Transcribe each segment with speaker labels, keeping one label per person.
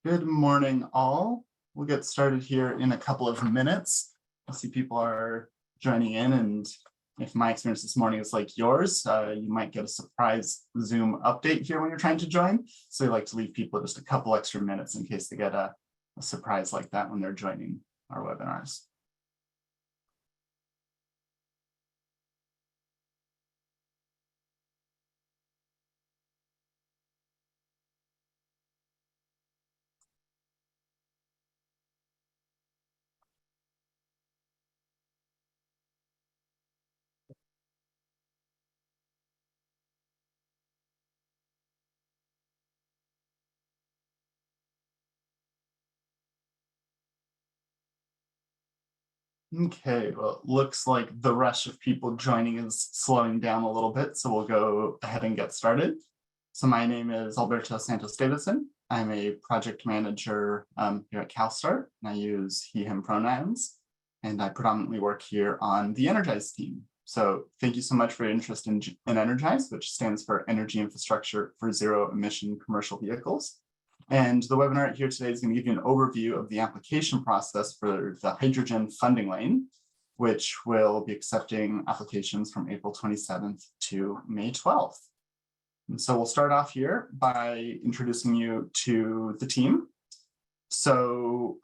Speaker 1: Good morning, all. We'll get started here in a couple of minutes. I see people are joining in, and if my experience this morning is like yours, you might get a surprise Zoom update here when you're trying to join. So we like to leave people just a couple extra minutes in case they get a surprise like that when they're joining our webinars. Okay, well, it looks like the rush of people joining is slowing down a little bit, so we'll go ahead and get started. So my name is Alberto Santos Davidson. I'm a project manager here at CalStart, and I use he, him pronouns, and I predominantly work here on the EnergIIZE team. So thank you so much for your interest in EnergIIZE, which stands for Energy Infrastructure for Zero Emission Commercial Vehicles. And the webinar here today is going to give you an overview of the application process for the hydrogen funding lane, which will be accepting applications from April 27th to May 12th. And so we'll start off here by introducing you to the team. So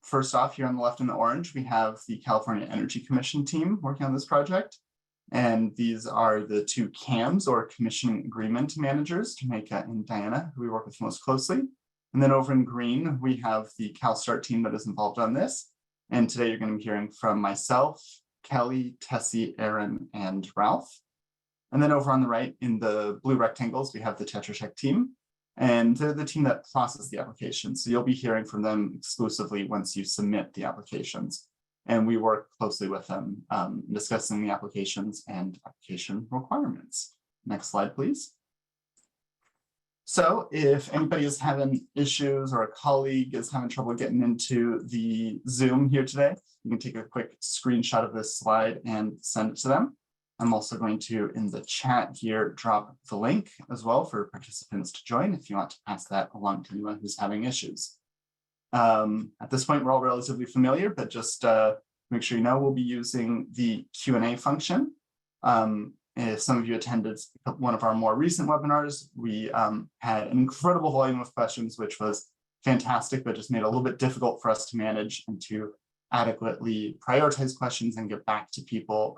Speaker 1: first off, here on the left in the orange, we have the California Energy Commission team working on this project. And these are the two CAMs, or Commissioning Agreement Managers, Jamaica and Diana, who we work with most closely. And then over in green, we have the CalStart team that is involved on this. And today you're going to be hearing from myself, Kelly, Tessie, Aaron, and Ralph. And then over on the right in the blue rectangles, we have the Tetra Tech team. And they're the team that processes the applications. So you'll be hearing from them exclusively once you submit the applications. And we work closely with them, discussing the applications and application requirements. Next slide, please. So if anybody is having issues or a colleague is having trouble getting into the Zoom here today, you can take a quick screenshot of this slide and send it to them. I'm also going to, in the chat here, drop the link as well for participants to join if you want to pass that along to anyone who's having issues. At this point, we're all relatively familiar, but just make sure you know we'll be using the Q&A function. If some of you attended one of our more recent webinars, we had an incredible volume of questions, which was fantastic, but just made it a little bit difficult for us to manage and to adequately prioritize questions and get back to people.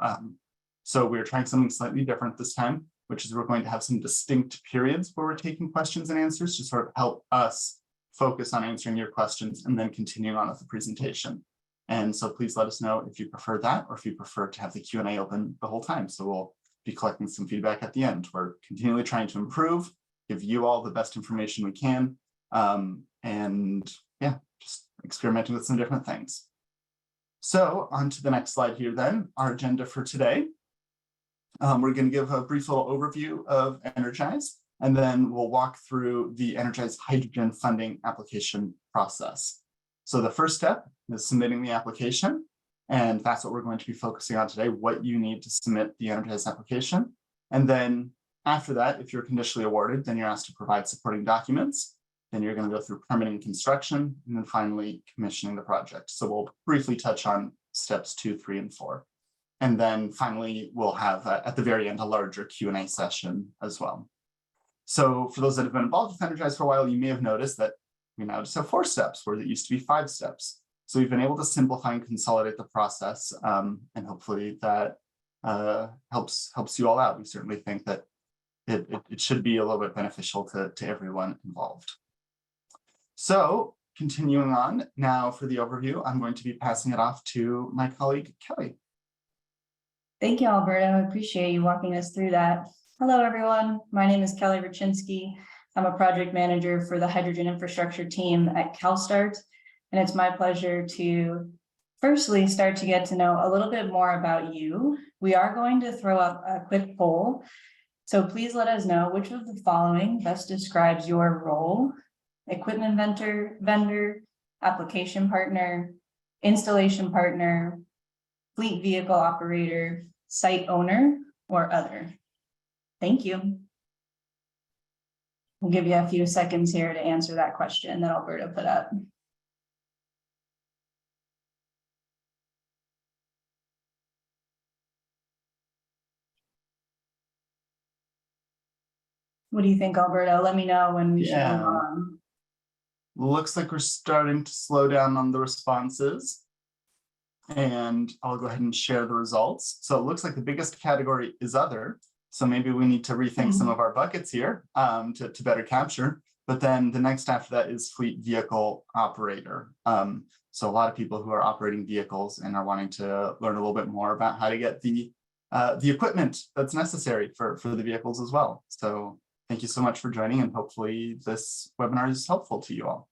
Speaker 1: So we're trying something slightly different this time, which is we're going to have some distinct periods where we're taking questions and answers to sort of help us focus on answering your questions and then continuing on with the presentation. And so please let us know if you prefer that or if you prefer to have the Q&A open the whole time. So we'll be collecting some feedback at the end. We're continually trying to improve, give you all the best information we can, and yeah, just experimenting with some different things. So on to the next slide here then, our agenda for today. We're going to give a brief little overview of EnergIIZE, and then we'll walk through the EnergIIZE hydrogen funding application process. So the first step is submitting the application, and that's what we're going to be focusing on today, what you need to submit the EnergIIZE application. And then after that, if you're conditionally awarded, then you're asked to provide supporting documents. Then you're going to go through permitting and construction, and then finally commissioning the project. So we'll briefly touch on steps 2, 3, and 4. And then finally, we'll have at the very end a larger Q&A session as well. So for those that have been involved with EnergIIZE for a while, you may have noticed that we now just have 4 steps, where it used to be 5 steps. So we've been able to simplify and consolidate the process, and hopefully that helps you all out. We certainly think that it should be a little bit beneficial to everyone involved. So continuing on now for the overview, I'm going to be passing it off to my colleague, Kelly.
Speaker 2: Thank you, Alberto. I appreciate you walking us through that. Hello, everyone. My name is Kelly Rachinsky. I'm a project manager for the hydrogen infrastructure team at CalStart, and it's my pleasure to firstly start to get to know a little bit more about you. We are going to throw up a quick poll, so please let us know which of the following best describes your role: equipment vendor, application partner, installation partner, fleet vehicle operator, site owner, or other. Thank you. We'll give you a few seconds here to answer that question that Alberto put up. What do you think, Alberto? Let me know when we should move on.
Speaker 1: Looks like we're starting to slow down on the responses. And I'll go ahead and share the results. So it looks like the biggest category is other. So maybe we need to rethink some of our buckets here to better capture. But then the next after that is fleet vehicle operator. So a lot of people who are operating vehicles and are wanting to learn a little bit more about how to get the equipment that's necessary for the vehicles as well. So thank you so much for joining, and hopefully this webinar is helpful to you all.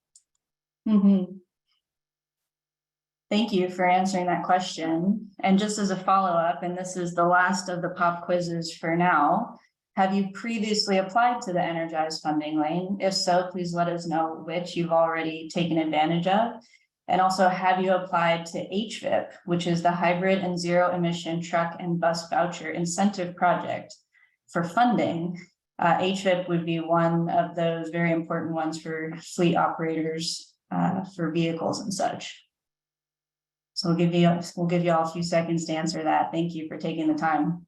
Speaker 2: Thank you for answering that question. And just as a follow-up, and this is the last of the pop quizzes for now, have you previously applied to the EnergIIZE funding lane? If so, please let us know which you've already taken advantage of. And also, have you applied to HVIP, which is the Hybrid and Zero Emission Truck and Bus Voucher Incentive Project for funding? HVIP would be one of those very important ones for fleet operators for vehicles and such. So we'll give you all a few seconds to answer that. Thank you for taking the time.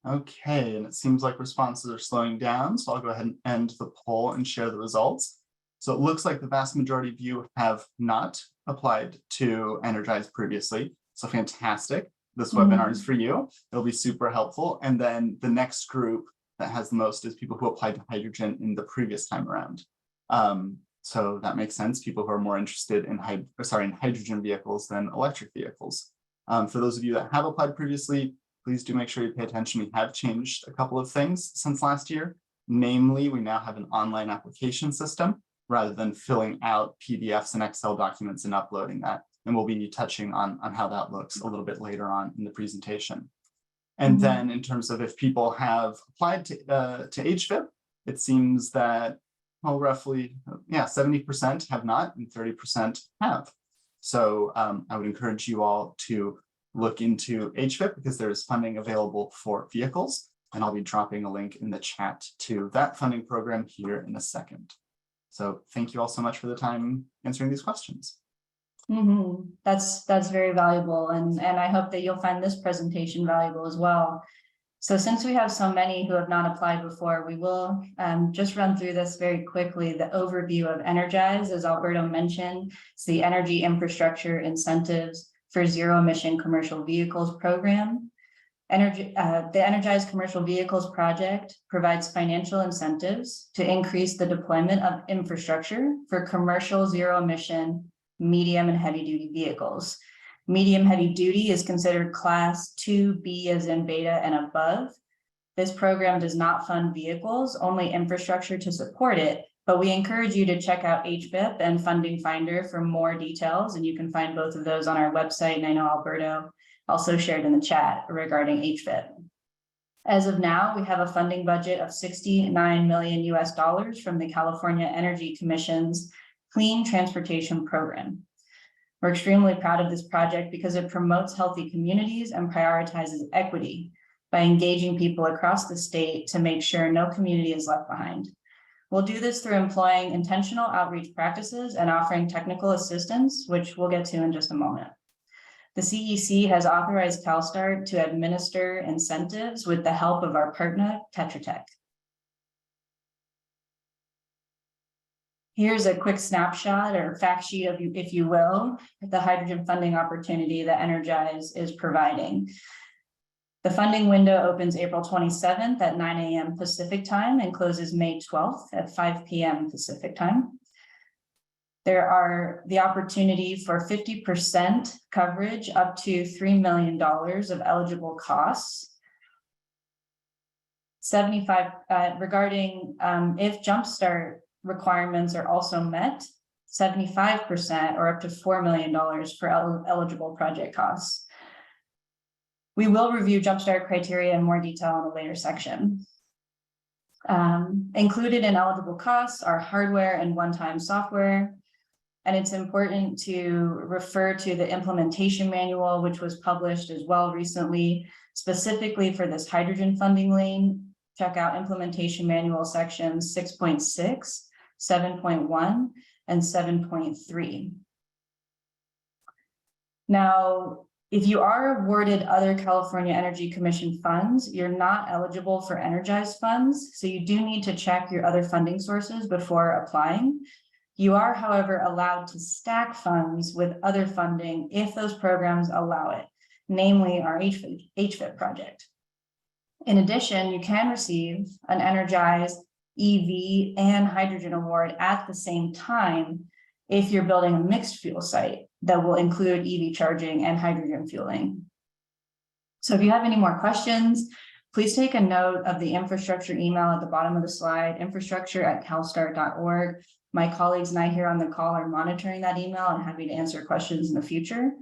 Speaker 1: Okay, and it seems like responses are slowing down, so I'll go ahead and end the poll and share the results. So it looks like the vast majority of you have not applied to EnergIIZE previously. So fantastic. This webinar is for you. It'll be super helpful. And then the next group that has the most is people who applied to hydrogen in the previous time around. So that makes sense. People who are more interested in hydrogen vehicles than electric vehicles. For those of you that have applied previously, please do make sure you pay attention. We have changed a couple of things since last year. Namely, we now have an online application system rather than filling out PDFs and Excel documents and uploading that. And we'll be touching on how that looks a little bit later on in the presentation. And then in terms of if people have applied to HVIP, it seems that, well, roughly, 70% have not and 30% have. So I would encourage you all to look into HVIP because there is funding available for vehicles. And I'll be dropping a link in the chat to that funding program here in a second. So thank you all so much for the time answering these questions.
Speaker 2: That's very valuable, and I hope that you'll find this presentation valuable as well. So since we have so many who have not applied before, we will just run through this very quickly. The overview of EnergIIZE, as Alberto mentioned, it's the Energy Infrastructure Incentives for Zero Emission Commercial Vehicles program. The EnergIIZE Commercial Vehicles Project provides financial incentives to increase the deployment of infrastructure for commercial zero emission medium and heavy duty vehicles. Medium heavy duty is considered class 2B as in beta and above. This program does not fund vehicles, only infrastructure to support it, but we encourage you to check out HVIP and Funding Finder for more details, and you can find both of those on our website, and I know Alberto also shared in the chat regarding HVIP. As of now, we have a funding budget of $69 million from the California Energy Commission's Clean Transportation Program. We're extremely proud of this project because it promotes healthy communities and prioritizes equity by engaging people across the state to make sure no community is left behind. We'll do this through employing intentional outreach practices and offering technical assistance, which we'll get to in just a moment. The CEC has authorized CalSTART to administer incentives with the help of our partner, Tetra Tech. Here's a quick snapshot or fact sheet of, if you will, the hydrogen funding opportunity that EnergIIZE is providing. The funding window opens April 27th at 9 a.m. Pacific time and closes May 12th at 5 p.m. Pacific time. There are the opportunity for 50% coverage up to $3 million of eligible costs. 75 regarding if Jumpstart requirements are also met, 75% or up to $4 million for eligible project costs. We will review Jumpstart criteria in more detail in a later section. Included in eligible costs are hardware and one-time software. And it's important to refer to the implementation manual, which was published as well recently, specifically for this hydrogen funding lane. Check out implementation manual sections 6.6, 7.1, and 7.3. Now, if you are awarded other California Energy Commission funds, you're not eligible for EnergIIZE funds, so you do need to check your other funding sources before applying. You are, however, allowed to stack funds with other funding if those programs allow it, namely our HFIT project. In addition, you can receive an EnergIIZE EV and hydrogen award at the same time if you're building a mixed fuel site that will include EV charging and hydrogen fueling. So if you have any more questions, please take a note of the infrastructure email at the bottom of the slide, infrastructure@calstart.org. My colleagues and I here on the call are monitoring that email and happy to answer questions in the future.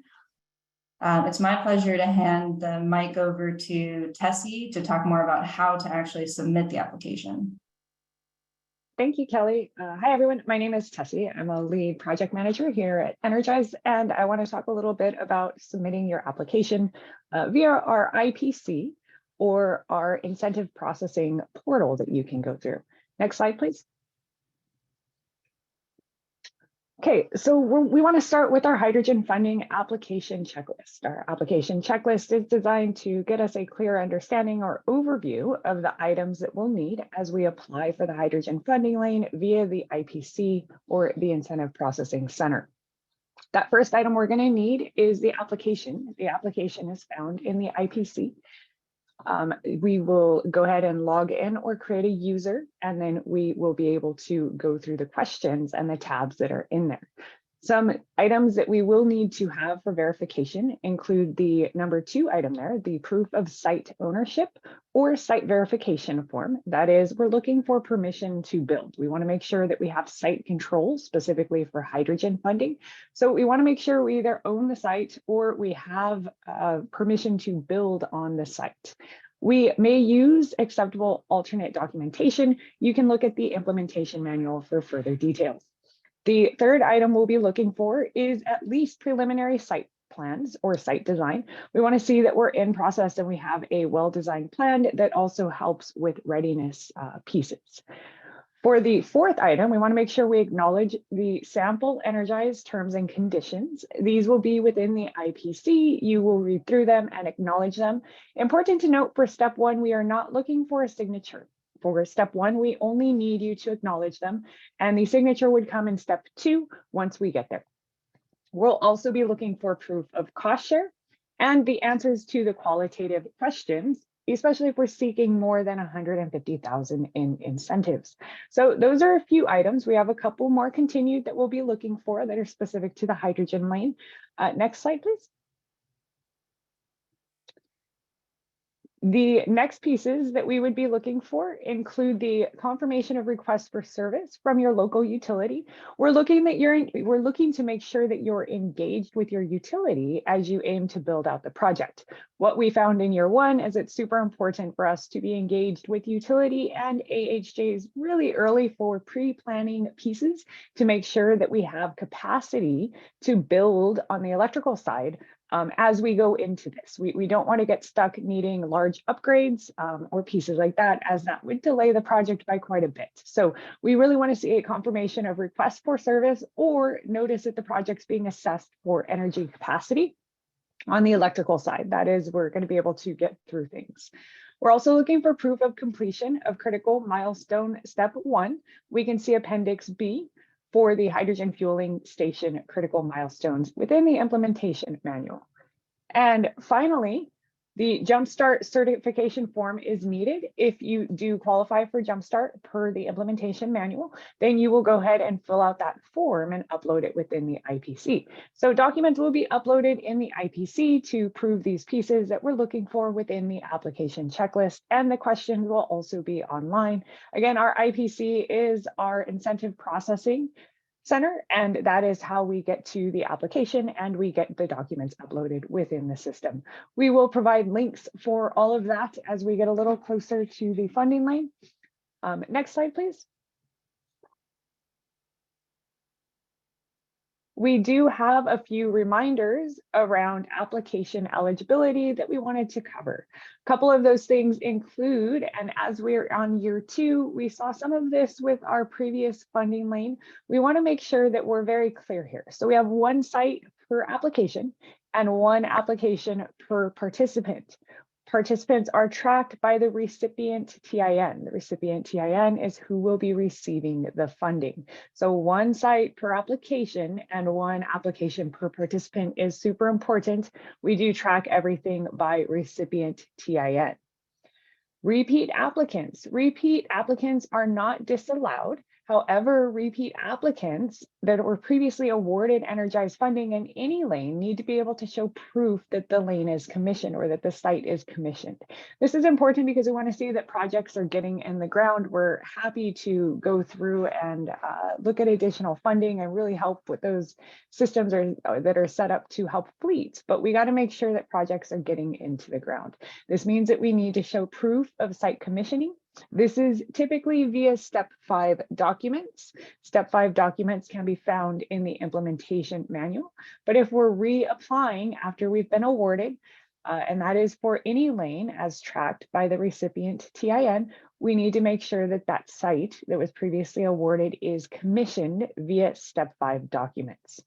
Speaker 2: It's my pleasure to hand the mic over to Tessie to talk more about how to actually submit the application.
Speaker 3: Thank you, Kelly. Hi, everyone. My name is Tessie. I'm a lead project manager here at EnergIIZE, and I want to talk a little bit about submitting your application via our IPC or our incentive processing portal that you can go through. Next slide, please. Okay, so we want to start with our hydrogen funding application checklist. Our application checklist is designed to get us a clear understanding or overview of the items that we'll need as we apply for the hydrogen funding lane via the IPC or the Incentive Processing Center. That first item we're going to need is the application. The application is found in the IPC. We will go ahead and log in or create a user, and then we will be able to go through the questions and the tabs that are in there. Some items that we will need to have for verification include the number 2 item there, the proof of site ownership or site verification form. That is, we're looking for permission to build. We want to make sure that we have site control specifically for hydrogen funding. So we want to make sure we either own the site or we have permission to build on the site. We may use acceptable alternate documentation. You can look at the implementation manual for further details. The third item we'll be looking for is at least preliminary site plans or site design. We want to see that we're in process and we have a well-designed plan that also helps with readiness pieces. For the fourth item, we want to make sure we acknowledge the sample EnergIIZE terms and conditions. These will be within the IPC. You will read through them and acknowledge them. Important to note, for step 1, we are not looking for a signature. For step 1, we only need you to acknowledge them, and the signature would come in step 2 once we get there. We'll also be looking for proof of cost share and the answers to the qualitative questions, especially if we're seeking more than $150,000 in incentives. So those are a few items. We have a couple more continued that we'll be looking for that are specific to the hydrogen lane. Next slide, please. The next pieces that we would be looking for include the confirmation of request for service from your local utility. We're looking to make sure that you're engaged with your utility as you aim to build out the project. What we found in year 1 is it's super important for us to be engaged with utility and AHJs really early for pre-planning pieces to make sure that we have capacity to build on the electrical side. As we go into this, we don't want to get stuck needing large upgrades or pieces like that, as that would delay the project by quite a bit. So we really want to see a confirmation of request for service or notice that the project's being assessed for energy capacity on the electrical side. That is, we're going to be able to get through things. We're also looking for proof of completion of critical milestone step 1. We can see Appendix B for the hydrogen fueling station critical milestones within the implementation manual. And finally, the Jumpstart certification form is needed. If you do qualify for Jumpstart per the implementation manual, then you will go ahead and fill out that form and upload it within the IPC. So documents will be uploaded in the IPC to prove these pieces that we're looking for within the application checklist, and the questions will also be online. Again, our IPC is our incentive processing center, and that is how we get to the application and we get the documents uploaded within the system. We will provide links for all of that as we get a little closer to the funding lane. Next slide, please. We do have a few reminders around application eligibility that we wanted to cover. A couple of those things include, and as we're on year 2, we saw some of this with our previous funding lane. We want to make sure that we're very clear here. So we have one site per application and one application per participant. Participants are tracked by the recipient TIN. The recipient TIN is who will be receiving the funding. So one site per application and one application per participant is super important. We do track everything by recipient TIN. Repeat applicants. Repeat applicants are not disallowed. However, repeat applicants that were previously awarded EnergIIZE funding in any lane need to be able to show proof that the lane is commissioned or that the site is commissioned. This is important because we want to see that projects are getting in the ground. We're happy to go through and look at additional funding and really help with those systems that are set up to help fleets, but we got to make sure that projects are getting into the ground. This means that we need to show proof of site commissioning. This is typically via Step 5 documents. Step 5 documents can be found in the implementation manual, but if we're reapplying after we've been awarded, and that is for any lane as tracked by the recipient TIN, we need to make sure that that site that was previously awarded is commissioned via Step 5 documents.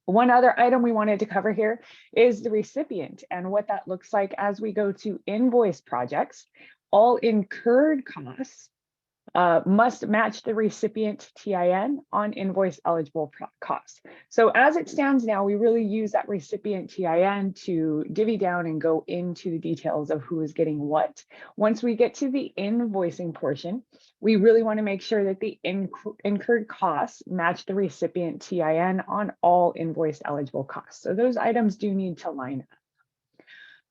Speaker 3: One other item we wanted to cover here is the recipient and what that looks like as we go to invoice projects. All incurred costs must match the recipient TIN on invoice eligible costs. So as it stands now, we really use that recipient TIN to divvy down and go into the details of who is getting what. Once we get to the invoicing portion, we really want to make sure that the incurred costs match the recipient TIN on all invoice eligible costs. So those items do need to line up.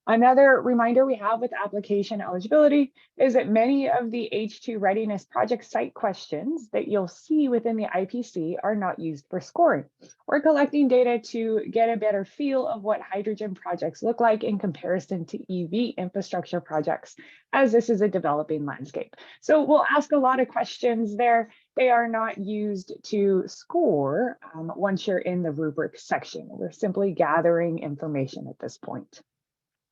Speaker 3: Another reminder we have with application eligibility is that many of the H2 readiness project site questions that you'll see within the IPC are not used for scoring. We're collecting data to get a better feel of what hydrogen projects look like in comparison to EV infrastructure projects, as this is a developing landscape. So we'll ask a lot of questions there. They are not used to score once you're in the rubric section. We're simply gathering information at this point.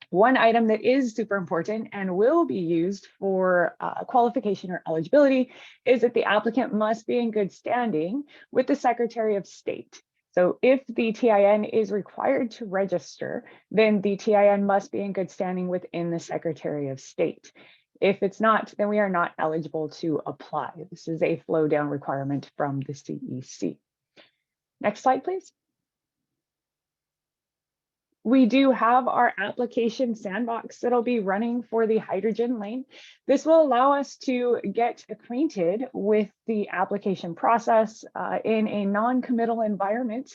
Speaker 3: One item that is super important and will be used for qualification or eligibility is that the applicant must be in good standing with the Secretary of State. So if the TIN is required to register, then the TIN must be in good standing within the Secretary of State. If it's not, then we are not eligible to apply. This is a flow down requirement from the CEC. Next slide, please. We do have our application sandbox that'll be running for the hydrogen lane. This will allow us to get acquainted with the application process in a non-committal environment.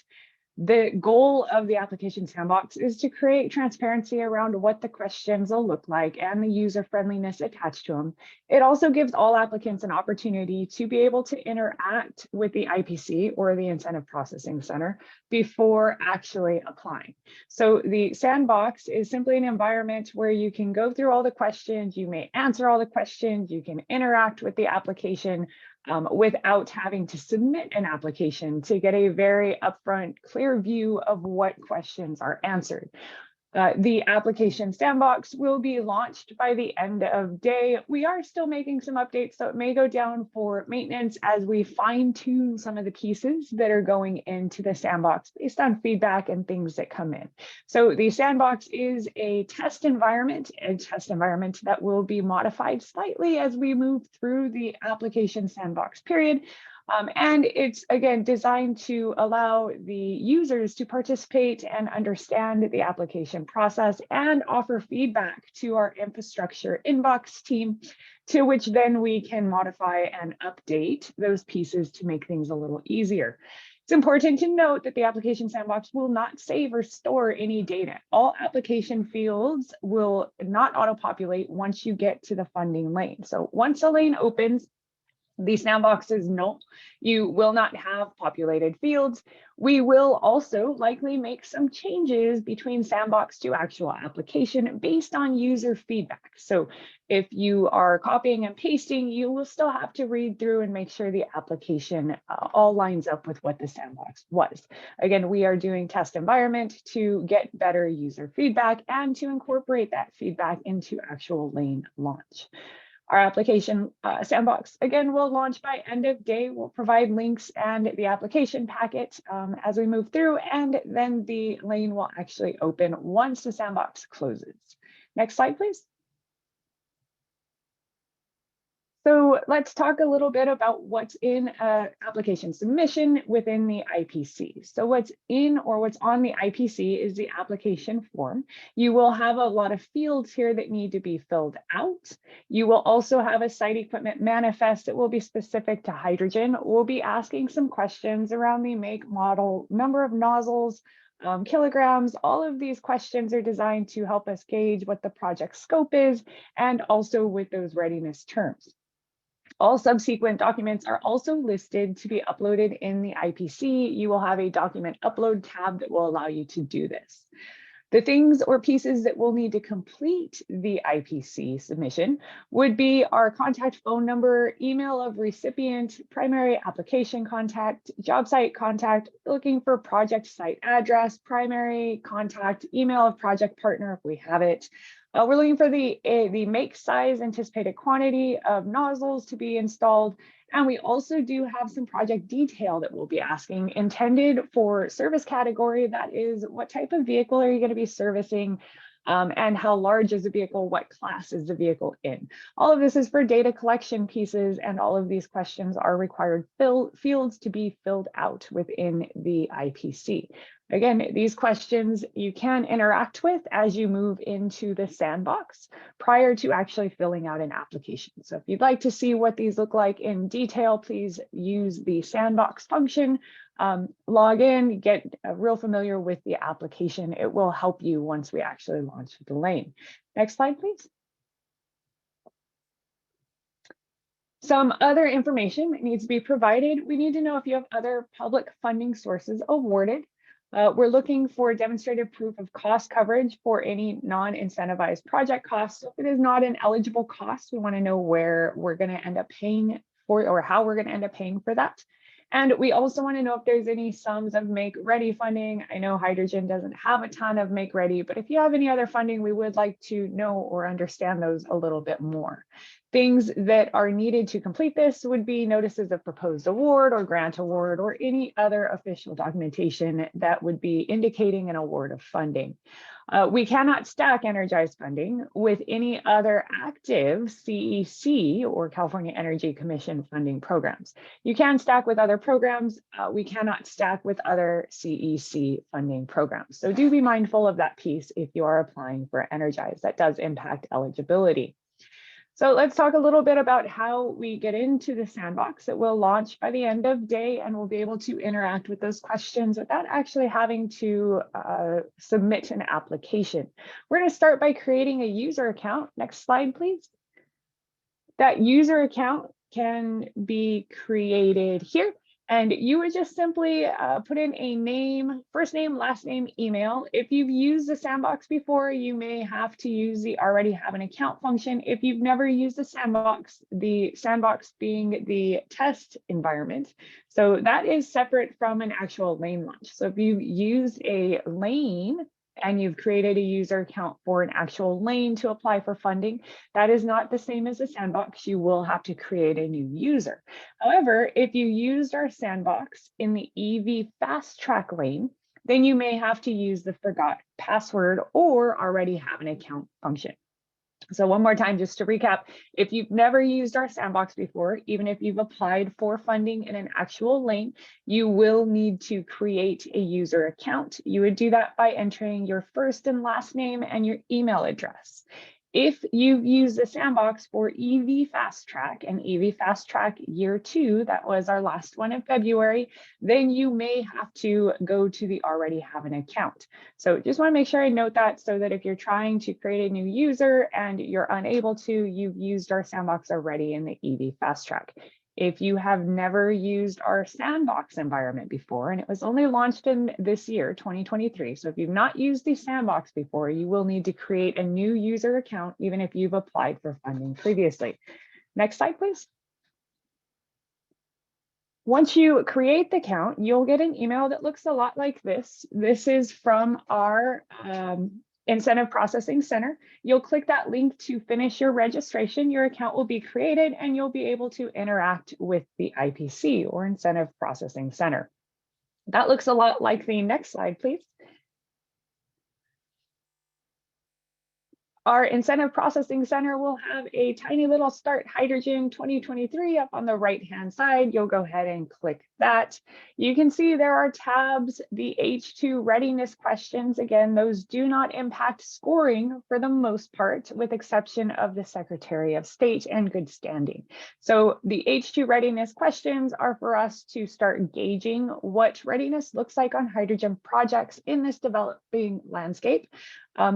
Speaker 3: The goal of the application sandbox is to create transparency around what the questions will look like and the user friendliness attached to them. It also gives all applicants an opportunity to be able to interact with the IPC or the Incentive Processing Center before actually applying. So the sandbox is simply an environment where you can go through all the questions, you may answer all the questions, you can interact with the application without having to submit an application to get a very upfront, clear view of what questions are answered. The application sandbox will be launched by the end of day. We are still making some updates, so it may go down for maintenance as we fine tune some of the pieces that are going into the sandbox based on feedback and things that come in. So the sandbox is a test environment that will be modified slightly as we move through the application sandbox period. And it's, again, designed to allow the users to participate and understand the application process and offer feedback to our infrastructure inbox team, to which then we can modify and update those pieces to make things a little easier. It's important to note that the application sandbox will not save or store any data. All application fields will not auto-populate once you get to the funding lane. So once a lane opens, The sandbox is null. You will not have populated fields. We will also likely make some changes between sandbox to actual application based on user feedback. So if you are copying and pasting, you will still have to read through and make sure the application all lines up with what the sandbox was. Again, we are doing test environment to get better user feedback and to incorporate that feedback into actual lane launch. Our application sandbox, again, will launch by end of day. We'll provide links and the application packet as we move through, and then the lane will actually open once the sandbox closes. Next slide, please. So let's talk a little bit about what's in an application submission within the IPC. So what's in or what's on the IPC is the application form. You will have a lot of fields here that need to be filled out. You will also have a site equipment manifest that will be specific to hydrogen. We'll be asking some questions around the make, model, number of nozzles, kilograms. All of these questions are designed to help us gauge what the project scope is, and also with those readiness terms. All subsequent documents are also listed to be uploaded in the IPC. You will have a document upload tab that will allow you to do this. The things or pieces that we'll need to complete the IPC submission would be our contact phone number, email of recipient, primary application contact, job site contact, looking for project site address, primary contact, email of project partner if we have it. We're looking for the make size, anticipated quantity of nozzles to be installed. And we also do have some project detail that we'll be asking, intended for service category. That is, what type of vehicle are you going to be servicing? And how large is the vehicle? What class is the vehicle in? All of this is for data collection pieces, and all of these questions are required fields to be filled out within the IPC. Again, these questions you can interact with as you move into the sandbox prior to actually filling out an application. So if you'd like to see what these look like in detail, please use the sandbox function, log in, get real familiar with the application. It will help you once we actually launch the lane. Next slide, please. Some other information that needs to be provided. We need to know if you have other public funding sources awarded. We're looking for demonstrated proof of cost coverage for any non-incentivized project costs. So if it is not an eligible cost, we want to know where we're going to end up paying for, or how we're going to end up paying for that. And we also want to know if there's any sums of make ready funding. I know hydrogen doesn't have a ton of make ready, but if you have any other funding, we would like to know or understand those a little bit more. Things that are needed to complete this would be notices of proposed award or grant award, or any other official documentation that would be indicating an award of funding. We cannot stack EnergIIZE funding with any other active CEC or California Energy Commission funding programs. You can stack with other programs. We cannot stack with other CEC funding programs. So do be mindful of that piece if you are applying for EnergIIZE. That does impact eligibility. So let's talk a little bit about how we get into the sandbox. It will launch by the end of day, and we'll be able to interact with those questions without actually having to submit an application. We're going to start by creating a user account. Next slide, please. That user account can be created here. And you would just simply put in a name, first name, last name, email. If you've used the sandbox before, you may have to use the already have an account function. If you've never used the sandbox being the test environment. So that is separate from an actual lane launch. So if you've used a lane and you've created a user account for an actual lane to apply for funding, that is not the same as a sandbox. You will have to create a new user. However, if you used our sandbox in the EV fast track lane, then you may have to use the forgot password or already have an account function. So one more time, just to recap, if you've never used our sandbox before, even if you've applied for funding in an actual lane, you will need to create a user account. You would do that by entering your first and last name and your email address. If you've used the sandbox for EV Fast Track and EV Fast Track year 2, that was our last one in February, then you may have to go to the already have an account. So just want to make sure I note that, so that if you're trying to create a new user and you're unable to, you've used our sandbox already in the EV Fast Track. If you have never used our Sandbox environment before, and it was only launched in this year, 2023. So if you've not used the Sandbox before, you will need to create a new user account, even if you've applied for funding previously. Next slide, please. Once you create the account, you'll get an email that looks a lot like this. This is from our Incentive Processing Center. You'll click that link to finish your registration. Your account will be created and you'll be able to interact with the IPC or Incentive Processing Center. That looks a lot like the next slide, please. Our Incentive Processing Center will have a tiny little Start Hydrogen 2023 up on the right-hand side. You'll go ahead and click that. You can see there are tabs, the H2 readiness questions. Again, those do not impact scoring for the most part, with exception of the Secretary of State and good standing. So the H2 readiness questions are for us to start gauging what readiness looks like on hydrogen projects in this developing landscape.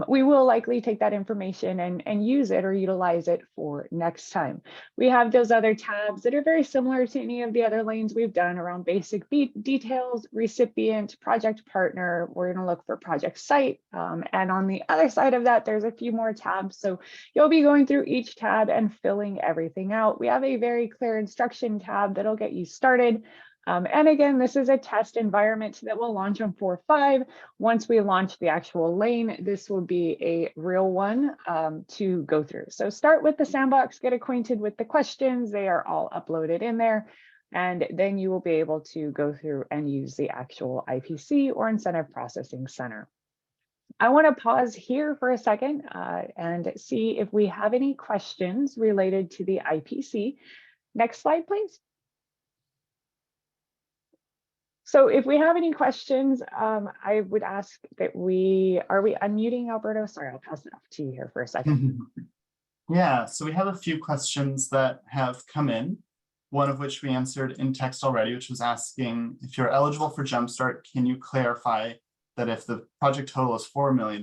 Speaker 3: We will likely take that information and use it or utilize it for next time. We have those other tabs that are very similar to any of the other lanes we've done around basic details, recipient, project partner. We're going to look for project site. And on the other side of that, there's a few more tabs. So you'll be going through each tab and filling everything out. We have a very clear instruction tab that'll get you started. And again, this is a test environment that will launch on 4.5. Once we launch the actual lane, this will be a real one to go through. So start with the Sandbox, get acquainted with the questions. They are all uploaded in there. And then you will be able to go through and use the actual IPC or Incentive Processing Center. I want to pause here for a second and see if we have any questions related to the IPC. Next slide, please. So if we have any questions, I would ask that are we unmuting, Alberto? Sorry, I'll pass it off to you here for a second.
Speaker 1: Yeah, so we have a few questions that have come in, one of which we answered in text already, which was asking, if you're eligible for Jumpstart, can you clarify that if the project total is $4 million,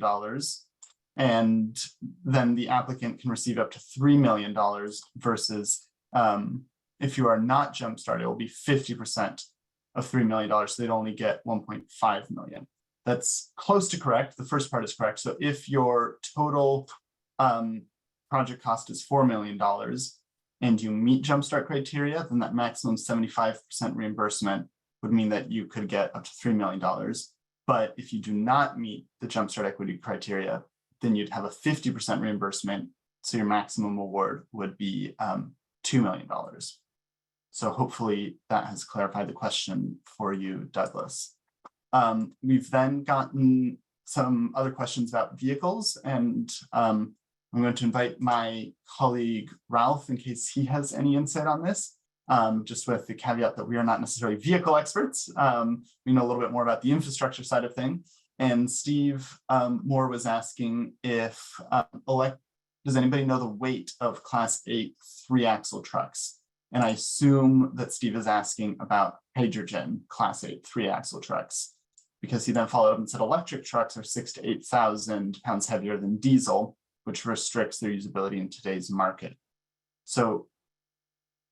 Speaker 1: and then the applicant can receive up to $3 million versus if you are not Jumpstart, it will be 50% of $3 million, so they'd only get 1.5 million. That's close to correct. The first part is correct. So if your total project cost is $4 million and you meet Jumpstart criteria, then that maximum 75% reimbursement would mean that you could get up to $3 million. But if you do not meet the Jumpstart equity criteria, then you'd have a 50% reimbursement. So your maximum award would be $2 million. So hopefully that has clarified the question for you, Douglas. We've then gotten some other questions about vehicles, and I'm going to invite my colleague Ralph in case he has any insight on this, just with the caveat that we are not necessarily vehicle experts. We know a little bit more about the infrastructure side of things. And Steve Moore was asking if, does anybody know the weight of Class 8 3-axle trucks? And I assume that Steve is asking about hydrogen Class 8 3-axle trucks, because he then followed up and said electric trucks are 6,000 to 8,000 pounds heavier than diesel, which restricts their usability in today's market. So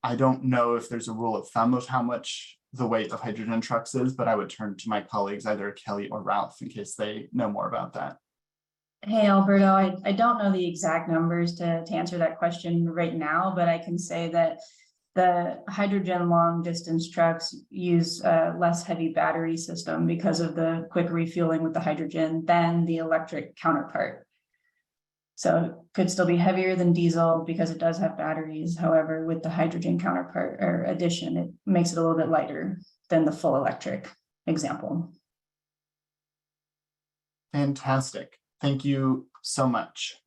Speaker 1: I don't know if there's a rule of thumb of how much the weight of hydrogen trucks is, but I would turn to my colleagues, either Kelly or Ralph, in case they know more about that.
Speaker 2: Hey, Alberto, I don't know the exact numbers to answer that question right now, but I can say that the hydrogen long distance trucks use a less heavy battery system because of the quick refueling with the hydrogen than the electric counterpart. So it could still be heavier than diesel because it does have batteries. However, with the hydrogen counterpart or addition, it makes it a little bit lighter than the full electric example.
Speaker 1: Fantastic. Thank you so much.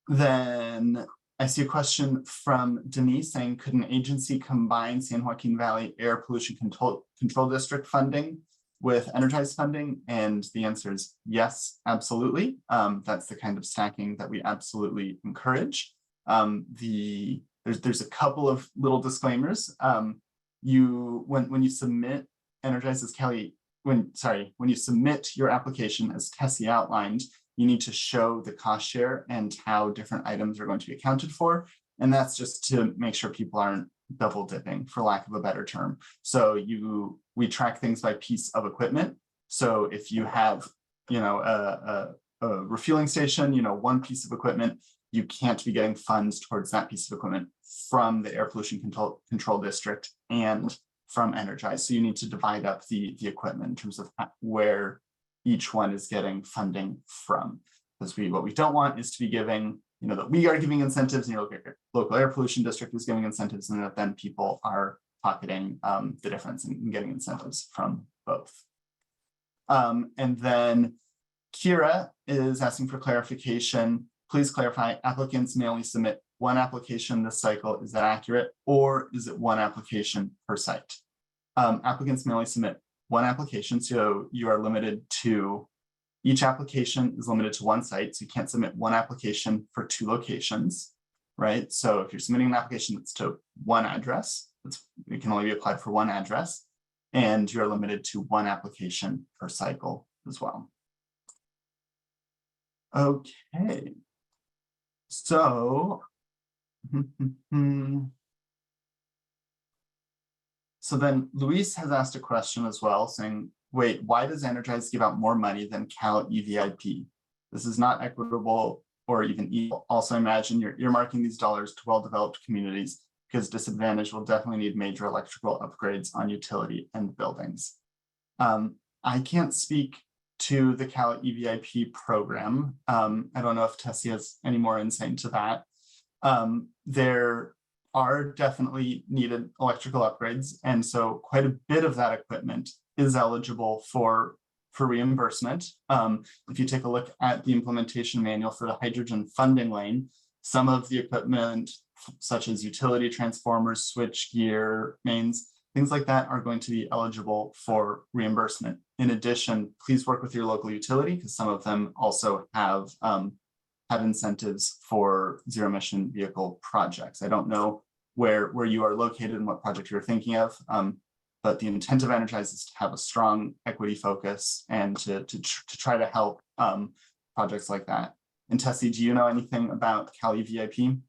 Speaker 1: Then I see a question from Denise saying, could an agency combine San Joaquin Valley Air Pollution Control District funding with EnergIIZE funding? And the answer is yes, absolutely. That's the kind of stacking that we absolutely encourage. There's a couple of little disclaimers. When you submit EnergIIZE, as Kelly, when you submit your application as Tessie outlined, you need to show the cost share and how different items are going to be accounted for. And that's just to make sure people aren't double dipping, for lack of a better term. So we track things by piece of equipment. So if you have, a refueling station, one piece of equipment, you can't be getting funds towards that piece of equipment from the air pollution control district and from EnergIIZE. So you need to divide up the equipment in terms of where each one is getting funding from. Because what we don't want is to be giving, that we are giving incentives, and your local air pollution district is giving incentives, and that then people are pocketing the difference and getting incentives from both. And then Kira is asking for clarification. Please clarify, applicants may only submit one application this cycle. Is that accurate? Or is it one application per site? Applicants may only submit one application. So you are limited to, each application is limited to one site. So you can't submit one application for 2 locations, right? So if you're submitting an application that's to one address, it can only be applied for one address, and you're limited to one application per cycle as well. Okay. So, so then Luis has asked a question as well, saying, wait, why does EnergIIZE give out more money than Cal EVIP? This is not equitable or even equal. Also, imagine you're earmarking these dollars to well-developed communities, because disadvantaged will definitely need major electrical upgrades on utility and buildings. I can't speak to the Cal EVIP program. I don't know if Tessie has any more insight into that. There are definitely needed electrical upgrades, and so quite a bit of that equipment is eligible for reimbursement. If you take a look at the implementation manual for the hydrogen funding lane, some of the equipment, such as utility transformers, switch gear, mains, things like that, are going to be eligible for reimbursement. In addition, please work with your local utility, because some of them also have incentives for zero emission vehicle projects. I don't know where you are located and what project you're thinking of, but the intent of EnergIIZE is to have a strong equity focus and to try to help projects like that. And Tessie, do you know anything about Cal EVIP?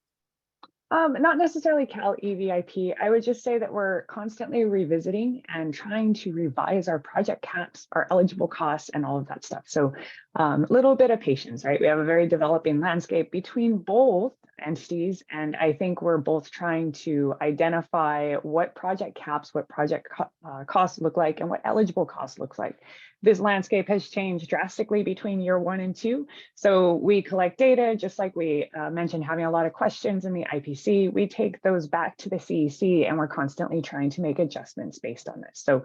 Speaker 3: Not necessarily Cal EVIP. I would just say that we're constantly revisiting and trying to revise our project caps, our eligible costs, and all of that stuff. So a little bit of patience, right? We have a very developing landscape between both entities, and I think we're both trying to identify what project caps, what project costs look like, and what eligible costs looks like. This landscape has changed drastically between year 1 and 2. So we collect data, just like we mentioned, having a lot of questions in the IPC. We take those back to the CEC, and we're constantly trying to make adjustments based on this. So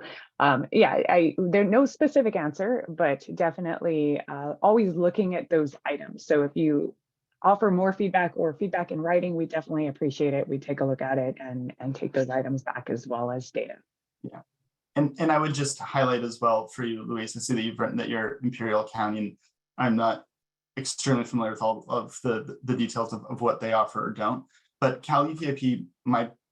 Speaker 3: yeah, there's no specific answer, but definitely always looking at those items. So if you offer more feedback or feedback in writing, we definitely appreciate it. We take a look at it and take those items back, as well as data.
Speaker 1: Yeah. And I would just highlight as well for you, Luis, I see that you've written that you're Imperial County, and I'm not extremely familiar with all of the details of what they offer or don't, but Cal EVIP,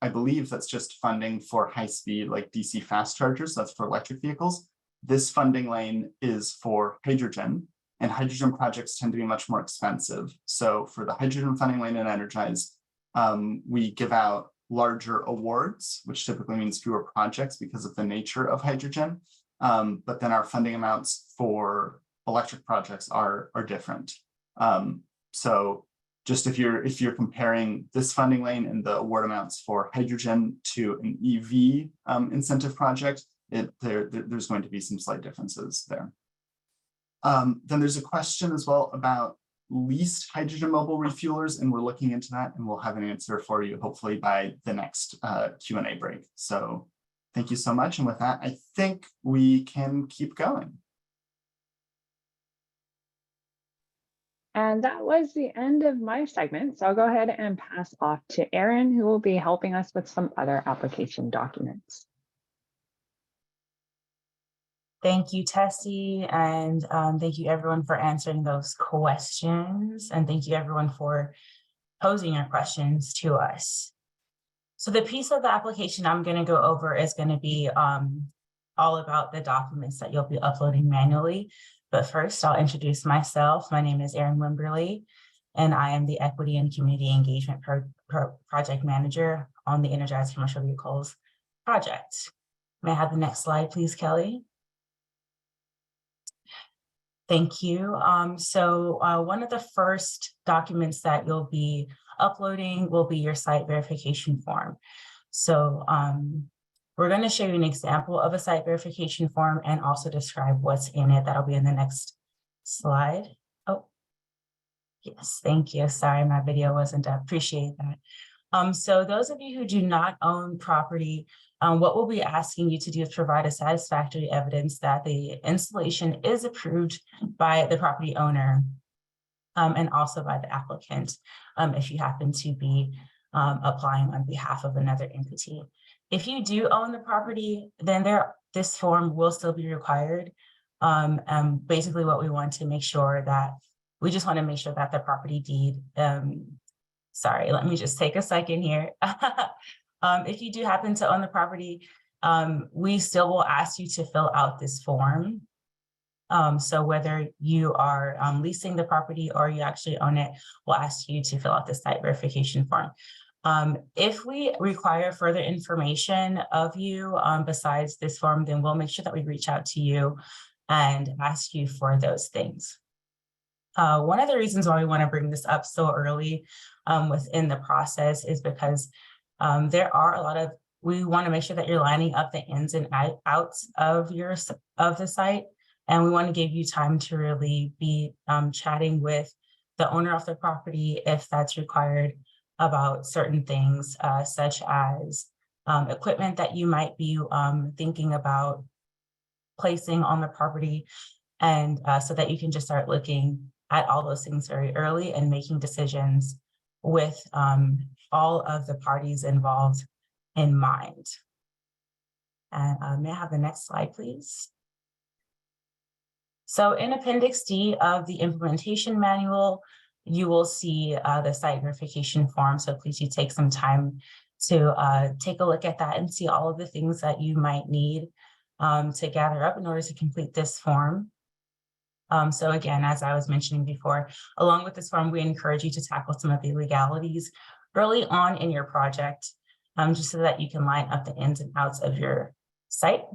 Speaker 1: I believe that's just funding for high speed, like DC fast chargers. That's for electric vehicles. This funding lane is for hydrogen, and hydrogen projects tend to be much more expensive. So for the hydrogen funding lane in EnergIIZE, we give out larger awards, which typically means fewer projects because of the nature of hydrogen. But then our funding amounts for electric projects are different. So just if you're comparing this funding lane and the award amounts for hydrogen to an EV incentive project, there's going to be some slight differences there. Then there's a question as well about leased hydrogen mobile refuelers, and we're looking into that, and we'll have an answer for you hopefully by the next Q&A break. So thank you so much. And with that, I think we can keep going.
Speaker 3: And that was the end of my segment. So I'll go ahead and pass off to Erin, who will be helping us with some other application documents.
Speaker 4: Thank you, Tessie, and thank you everyone for answering those questions, and thank you everyone for posing your questions to us. So the piece of the application I'm going to go over is going to be all about the documents that you'll be uploading manually. But first, I'll introduce myself. My name is Erin Wimberly. and I am the Equity and Community Engagement Project Manager on the EnergIIZE Commercial Vehicles project. May I have the next slide, please, Kelly? Thank you. So one of the first documents that you'll be uploading will be your site verification form. So we're going to show you an example of a site verification form and also describe what's in it. That'll be in the next slide. Oh, yes, thank you. Sorry, my video wasn't up. Appreciate that. So those of you who do not own property, what we'll be asking you to do is provide a satisfactory evidence that the installation is approved by the property owner and also by the applicant if you happen to be applying on behalf of another entity. If you do own the property, then this form will still be required. Basically what we want to make sure that, we just want to make sure that the property deed, sorry, let me just take a second here. If you do happen to own the property, we still will ask you to fill out this form. So whether you are leasing the property or you actually own it, we'll ask you to fill out the site verification form. If we require further information of you besides this form, then we'll make sure that we reach out to you and ask you for those things. One of the reasons why we want to bring this up so early within the process is because there are a lot of, we want to make sure that you're lining up the ins and outs of the site. And we want to give you time to really be chatting with the owner of the property if that's required about certain things, such as equipment that you might be thinking about placing on the property. And so that you can just start looking at all those things very early and making decisions with all of the parties involved in mind. And may I have the next slide, please? So in Appendix D of the implementation manual, you will see the site verification form. So please do take some time to take a look at that and see all of the things that you might need to gather up in order to complete this form. So again, as I was mentioning before, along with this form, we encourage you to tackle some of the legalities early on in your project, just so that you can line up the ins and outs of your site,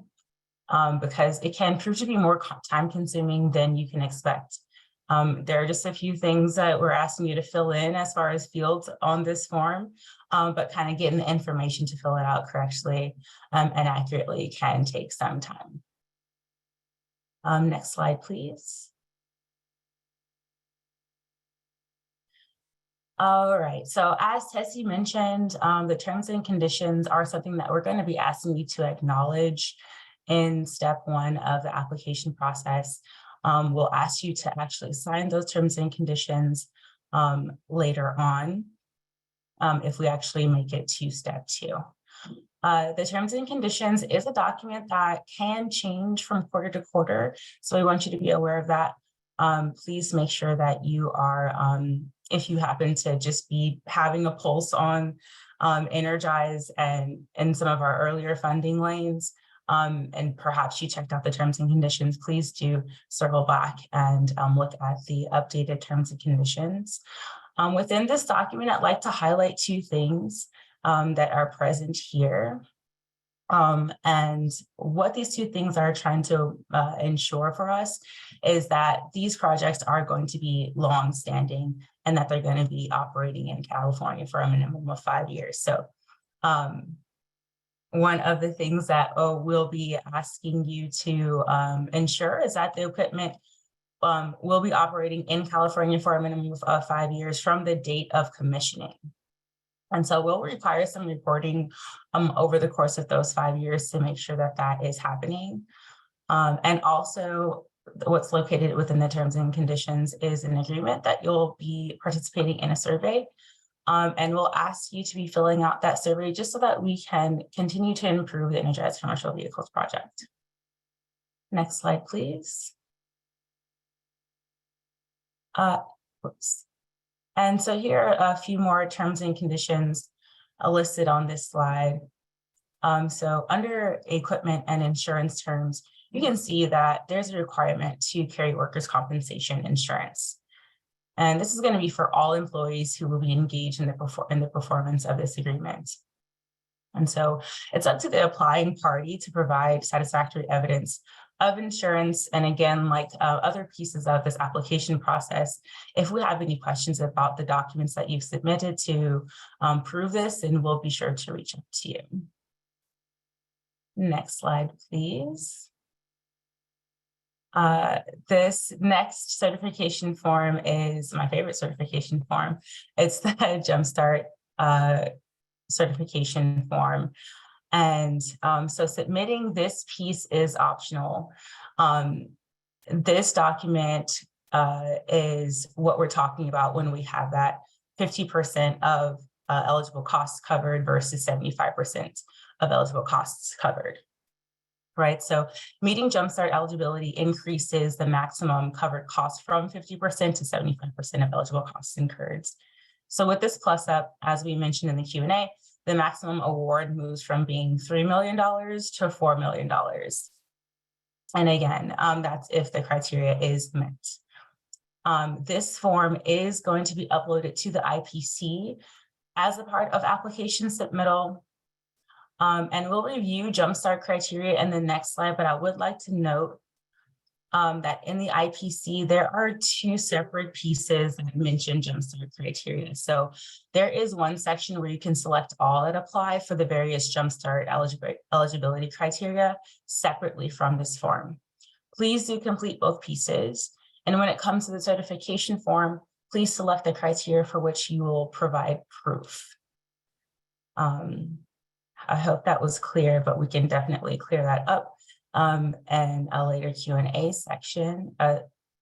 Speaker 4: because it can prove to be more time consuming than you can expect. There are just a few things that we're asking you to fill in as far as fields on this form, but kind of getting the information to fill it out correctly and accurately can take some time. Next slide, please. All right, so as Tessie mentioned, the terms and conditions are something that we're going to be asking you to acknowledge in step 1 of the application process. We'll ask you to actually sign those terms and conditions later on if we actually make it to step 2. The terms and conditions is a document that can change from quarter to quarter, so we want you to be aware of that. Please make sure that you are, if you happen to just be having a pulse on EnergIIZE and some of our earlier funding lanes, and perhaps you checked out the terms and conditions, please do circle back and look at the updated terms and conditions. Within this document, I'd like to highlight 2 things that are present here. And what these 2 things are trying to ensure for us is that these projects are going to be long-standing and that they're going to be operating in California for a minimum of 5 years. So one of the things that we'll be asking you to ensure is that the equipment will be operating in California for a minimum of 5 years from the date of commissioning. And so we'll require some reporting over the course of those 5 years to make sure that that is happening. And also what's located within the terms and conditions is an agreement that you'll be participating in a survey. And we'll ask you to be filling out that survey just so that we can continue to improve the EnergIIZE Commercial Vehicles project. Next slide, please. Oops. And so here are a few more terms and conditions listed on this slide. So under equipment and insurance terms, you can see that there's a requirement to carry workers' compensation insurance. And this is going to be for all employees who will be engaged in the performance of this agreement. And so it's up to the applying party to provide satisfactory evidence of insurance. And again, like other pieces of this application process, if we have any questions about the documents that you've submitted to prove this, then we'll be sure to reach out to you. Next slide, please. This next certification form is my favorite certification form. It's the Jumpstart certification form. And so submitting this piece is optional. This document is what we're talking about when we have that 50% of eligible costs covered versus 75% of eligible costs covered. Right, so meeting Jumpstart eligibility increases the maximum covered cost from 50% to 75% of eligible costs incurred. So with this plus up, as we mentioned in the Q&A, the maximum award moves from being $3 million to $4 million. And again, that's if the criteria is met. This form is going to be uploaded to the IPC as a part of application submittal. And we'll review Jumpstart criteria in the next slide, but I would like to note that in the IPC, there are two separate pieces that mention Jumpstart criteria. So there is one section where you can select all that apply for the various Jumpstart eligibility criteria separately from this form. Please do complete both pieces. And when it comes to the certification form, please select the criteria for which you will provide proof. I hope that was clear, but we can definitely clear that up in a later Q&A section.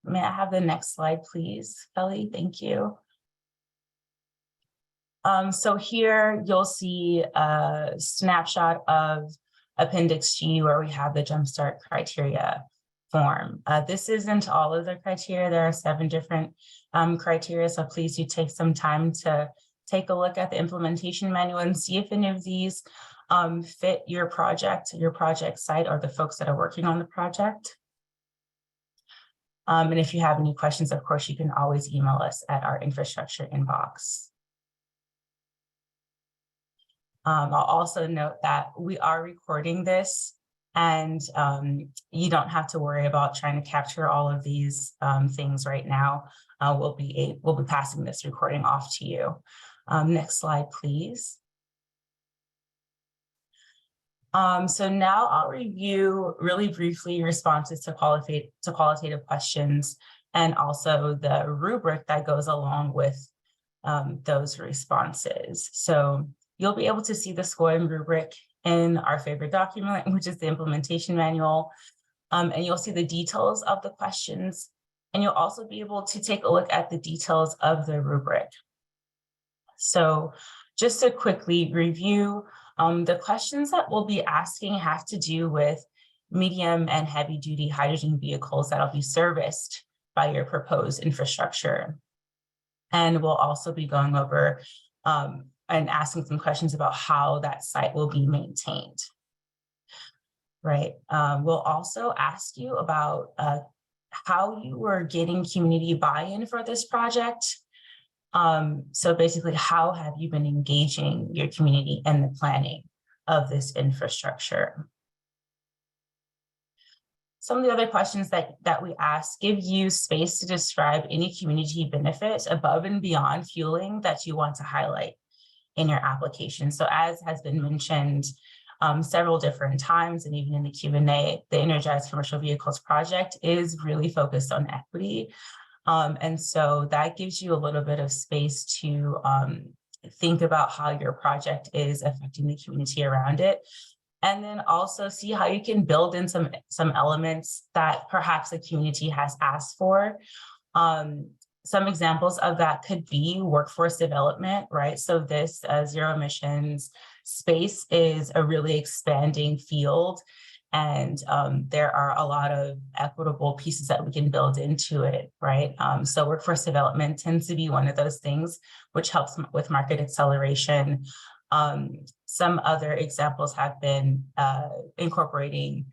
Speaker 4: May I have the next slide, please, Kelly? Thank you. So here you'll see a snapshot of Appendix G where we have the Jumpstart criteria form. This isn't all of the criteria. There are 7 different criteria, so please do take some time to take a look at the implementation manual and see if any of these fit your project site, or the folks that are working on the project. And if you have any questions, of course, you can always email us at our infrastructure inbox. I'll also note that we are recording this, and you don't have to worry about trying to capture all of these things right now. We'll be passing this recording off to you. Next slide, please. So now I'll review really briefly responses to qualitative questions, and also the rubric that goes along with those responses. So you'll be able to see the scoring rubric in our favorite document, which is the implementation manual, and you'll see the details of the questions, and you'll also be able to take a look at the details of the rubric. So just to quickly review, the questions that we'll be asking have to do with medium and heavy duty hydrogen vehicles that'll be serviced by your proposed infrastructure. And we'll also be going over and asking some questions about how that site will be maintained. Right. We'll also ask you about how you were getting community buy-in for this project. So basically, how have you been engaging your community in the planning of this infrastructure? Some of the other questions that we ask give you space to describe any community benefit above and beyond fueling that you want to highlight in your application. So as has been mentioned several different times, and even in the Q&A, the EnergIIZE Commercial Vehicles project is really focused on equity. And so that gives you a little bit of space to think about how your project is affecting the community around it. And then also see how you can build in some elements that perhaps the community has asked for. Some examples of that could be workforce development, right? So this zero emissions space is a really expanding field. And there are a lot of equitable pieces that we can build into it, right? So workforce development tends to be one of those things which helps with market acceleration. Some other examples have been incorporating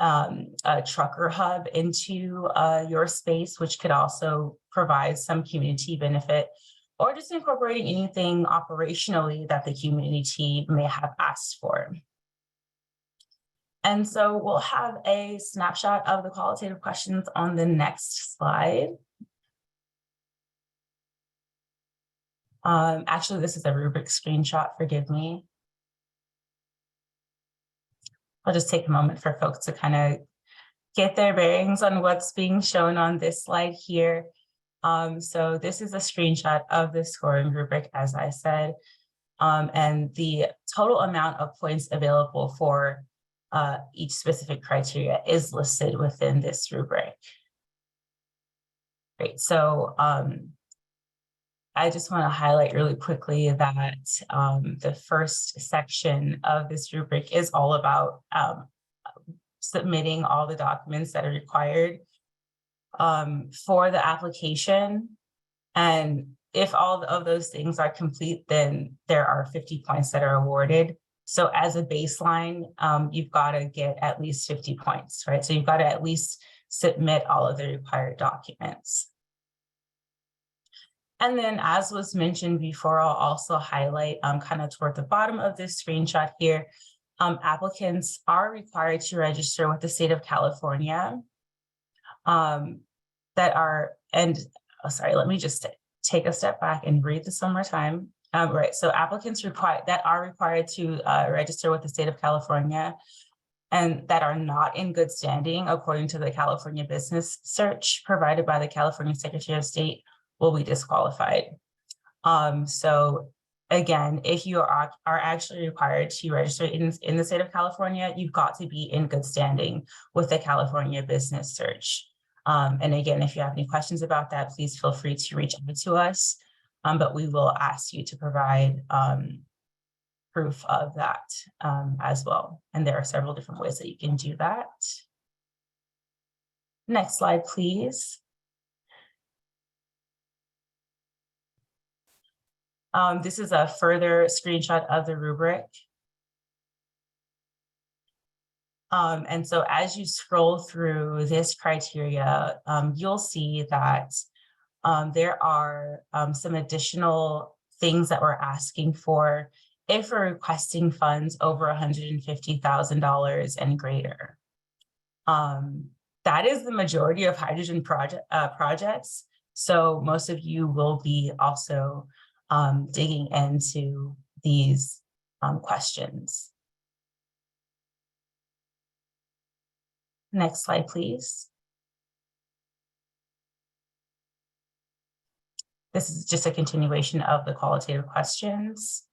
Speaker 4: a trucker hub into your space, which could also provide some community benefit, or just incorporating anything operationally that the community may have asked for. And so we'll have a snapshot of the qualitative questions on the next slide. Actually, this is a rubric screenshot, forgive me. I'll just take a moment for folks to kind of get their bearings on what's being shown on this slide here. So this is a screenshot of the scoring rubric, as I said, and the total amount of points available for each specific criteria is listed within this rubric. Great, so I just want to highlight really quickly that the first section of this rubric is all about submitting all the documents that are required for the application. And if all of those things are complete, then there are 50 points that are awarded. So as a baseline, you've got to get at least 50 points, right? So you've got to at least submit all of the required documents. And then, as was mentioned before, I'll also highlight kind of toward the bottom of this screenshot here, applicants are required to register with the state of California let me just take a step back and read this one more time. Right, so applicants that are required to register with the state of California and that are not in good standing, according to the California business search provided by the California Secretary of State, will be disqualified. So again, if you are actually required to register in the state of California, you've got to be in good standing with the California business search. And again, if you have any questions about that, please feel free to reach out to us, but we will ask you to provide proof of that as well. And there are several different ways that you can do that. Next slide, please. This is a further screenshot of the rubric. And so as you scroll through this criteria, you'll see that there are some additional things that we're asking for if we're requesting funds over $150,000 and greater. That is the majority of hydrogen projects. So most of you will be also digging into these questions. Next slide, please. This is just a continuation of the qualitative questions.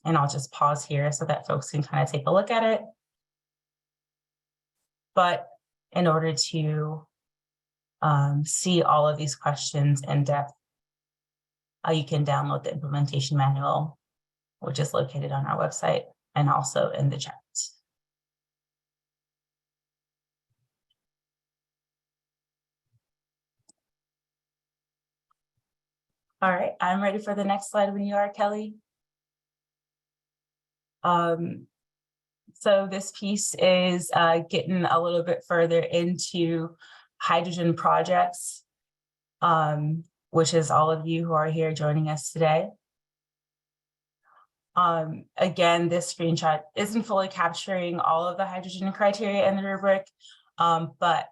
Speaker 4: And I'll just pause here so that folks can kind of take a look at it. But in order to see all of these questions in depth, you can download the implementation manual, which is located on our website and also in the chat. All right, I'm ready for the next slide when you are, Kelly. So this piece is getting a little bit further into hydrogen projects, which is all of you who are here joining us today. Again, this screenshot isn't fully capturing all of the hydrogen criteria in the rubric, but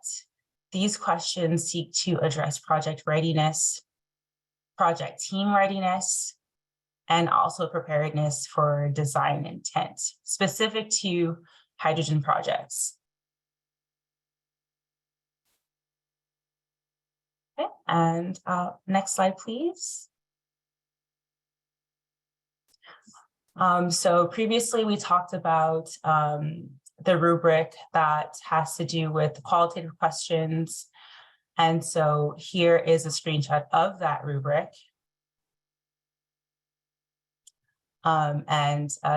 Speaker 4: these questions seek to address project readiness, project team readiness, and also preparedness for design intent specific to hydrogen projects. Okay, and next slide, please. So previously we talked about the rubric that has to do with qualitative questions. And so here is a screenshot of that rubric.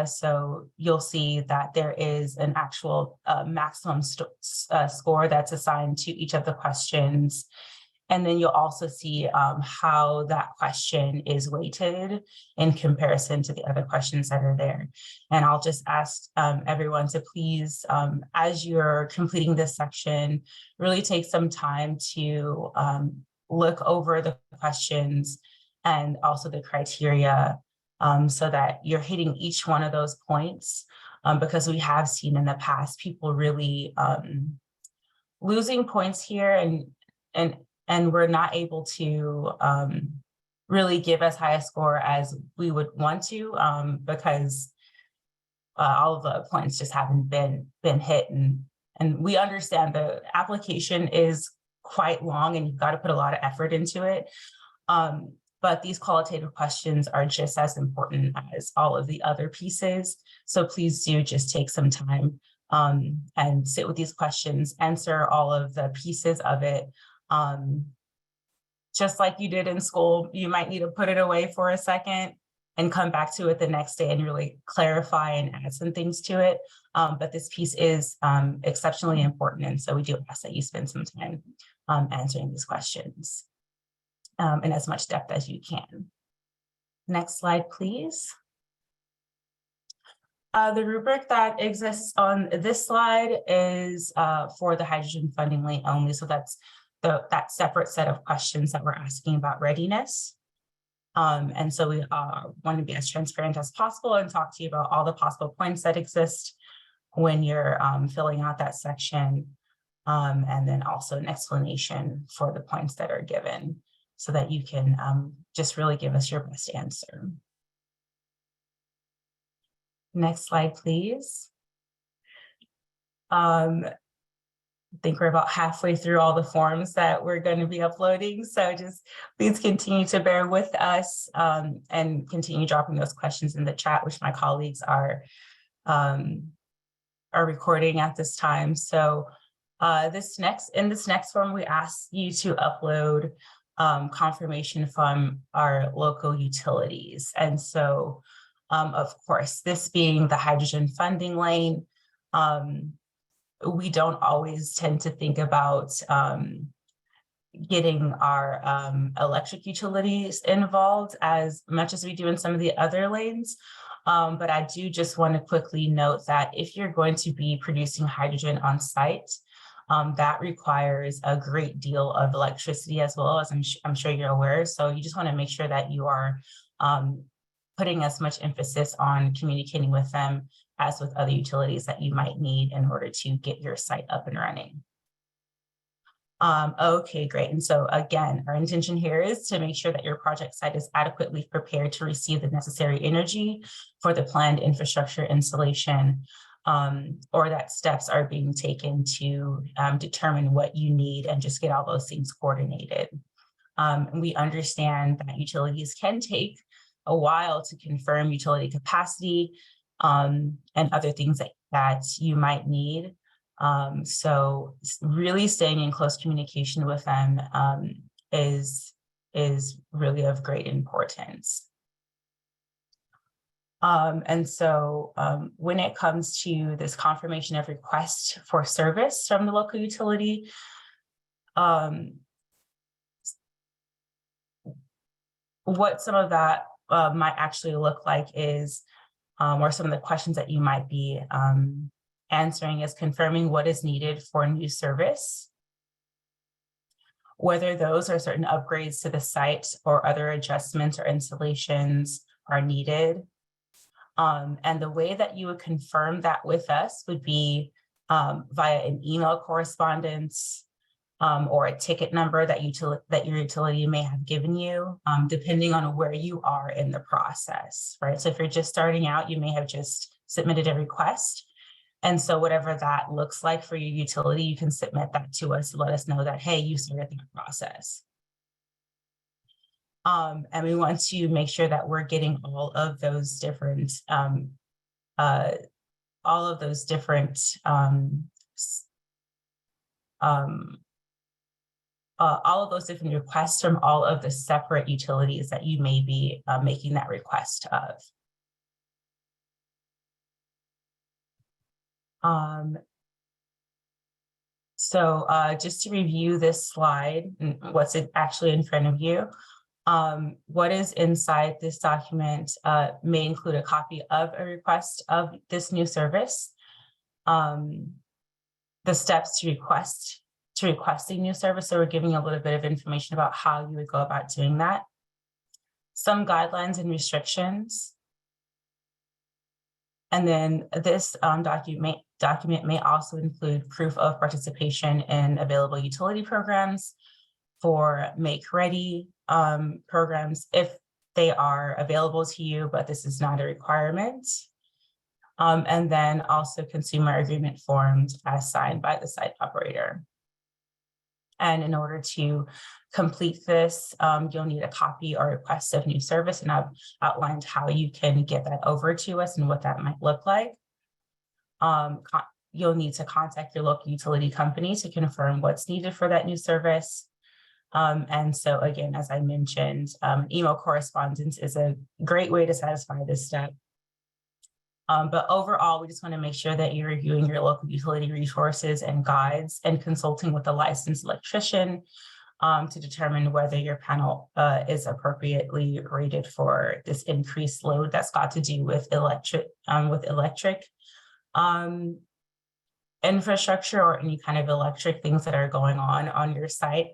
Speaker 4: So you'll see that there is an actual maximum score that's assigned to each of the questions. And then you'll also see how that question is weighted in comparison to the other questions that are there. And I'll just ask everyone to please, as you're completing this section, really take some time to look over the questions and also the criteria so that you're hitting each one of those points, because we have seen in the past people really losing points here, and we're not able to really give as high a score as we would want to, because all of the points just haven't been hit. And we understand the application is quite long and you've got to put a lot of effort into it. But these qualitative questions are just as important as all of the other pieces. So please do just take some time and sit with these questions, answer all of the pieces of it. Just like you did in school, you might need to put it away for a second and come back to it the next day and really clarify and add some things to it. But this piece is exceptionally important. And so we do ask that you spend some time answering these questions in as much depth as you can. Next slide, please. The rubric that exists on this slide is for the hydrogen funding lane only. So that's that separate set of questions that we're asking about readiness. And so we want to be as transparent as possible and talk to you about all the possible points that exist when you're filling out that section. And then also an explanation for the points that are given so that you can just really give us your best answer. Next slide, please. I think we're about halfway through all the forms that we're going to be uploading. So just please continue to bear with us and continue dropping those questions in the chat, which my colleagues are recording at this time. So in this next form, we ask you to upload confirmation from our local utilities. And so, of course, this being the hydrogen funding lane, we don't always tend to think about getting our electric utilities involved as much as we do in some of the other lanes. But I do just want to quickly note that if you're going to be producing hydrogen on site, that requires a great deal of electricity as well, as I'm sure you're aware. So you just want to make sure that you are putting as much emphasis on communicating with them as with other utilities that you might need in order to get your site up and running. Okay, great. And so again, our intention here is to make sure that your project site is adequately prepared to receive the necessary energy for the planned infrastructure installation, or that steps are being taken to determine what you need and just get all those things coordinated. And we understand that utilities can take a while to confirm utility capacity and other things that you might need. So really staying in close communication with them is really of great importance. And so when it comes to this confirmation of request for service from the local utility, what some of that might actually look like is, or some of the questions that you might be answering is confirming what is needed for new service, whether those are certain upgrades to the site or other adjustments or installations are needed. And the way that you would confirm that with us would be via an email correspondence or a ticket number that your utility may have given you, depending on where you are in the process, right? So if you're just starting out, you may have just submitted a request. And so whatever that looks like for your utility, you can submit that to us to let us know that, hey, you started the process. And we want to make sure that we're getting all of those different requests from all of the separate utilities that you may be making that request of. So just to review this slide and what's actually in front of you, what is inside this document may include a copy of a request of this new service, the steps to requesting new service. So we're giving a little bit of information about how you would go about doing that. Some guidelines and restrictions. And then this document may also include proof of participation in available utility programs for make-ready programs if they are available to you, but this is not a requirement. And then also consumer agreement forms as signed by the site operator. And in order to complete this, you'll need a copy or request of new service, and I've outlined how you can get that over to us and what that might look like. You'll need to contact your local utility company to confirm what's needed for that new service. And so again, as I mentioned, email correspondence is a great way to satisfy this step. But overall, we just want to make sure that you're reviewing your local utility resources and guides and consulting with a licensed electrician to determine whether your panel is appropriately rated for this increased load that's got to do with electric infrastructure or any kind of electric things that are going on your site.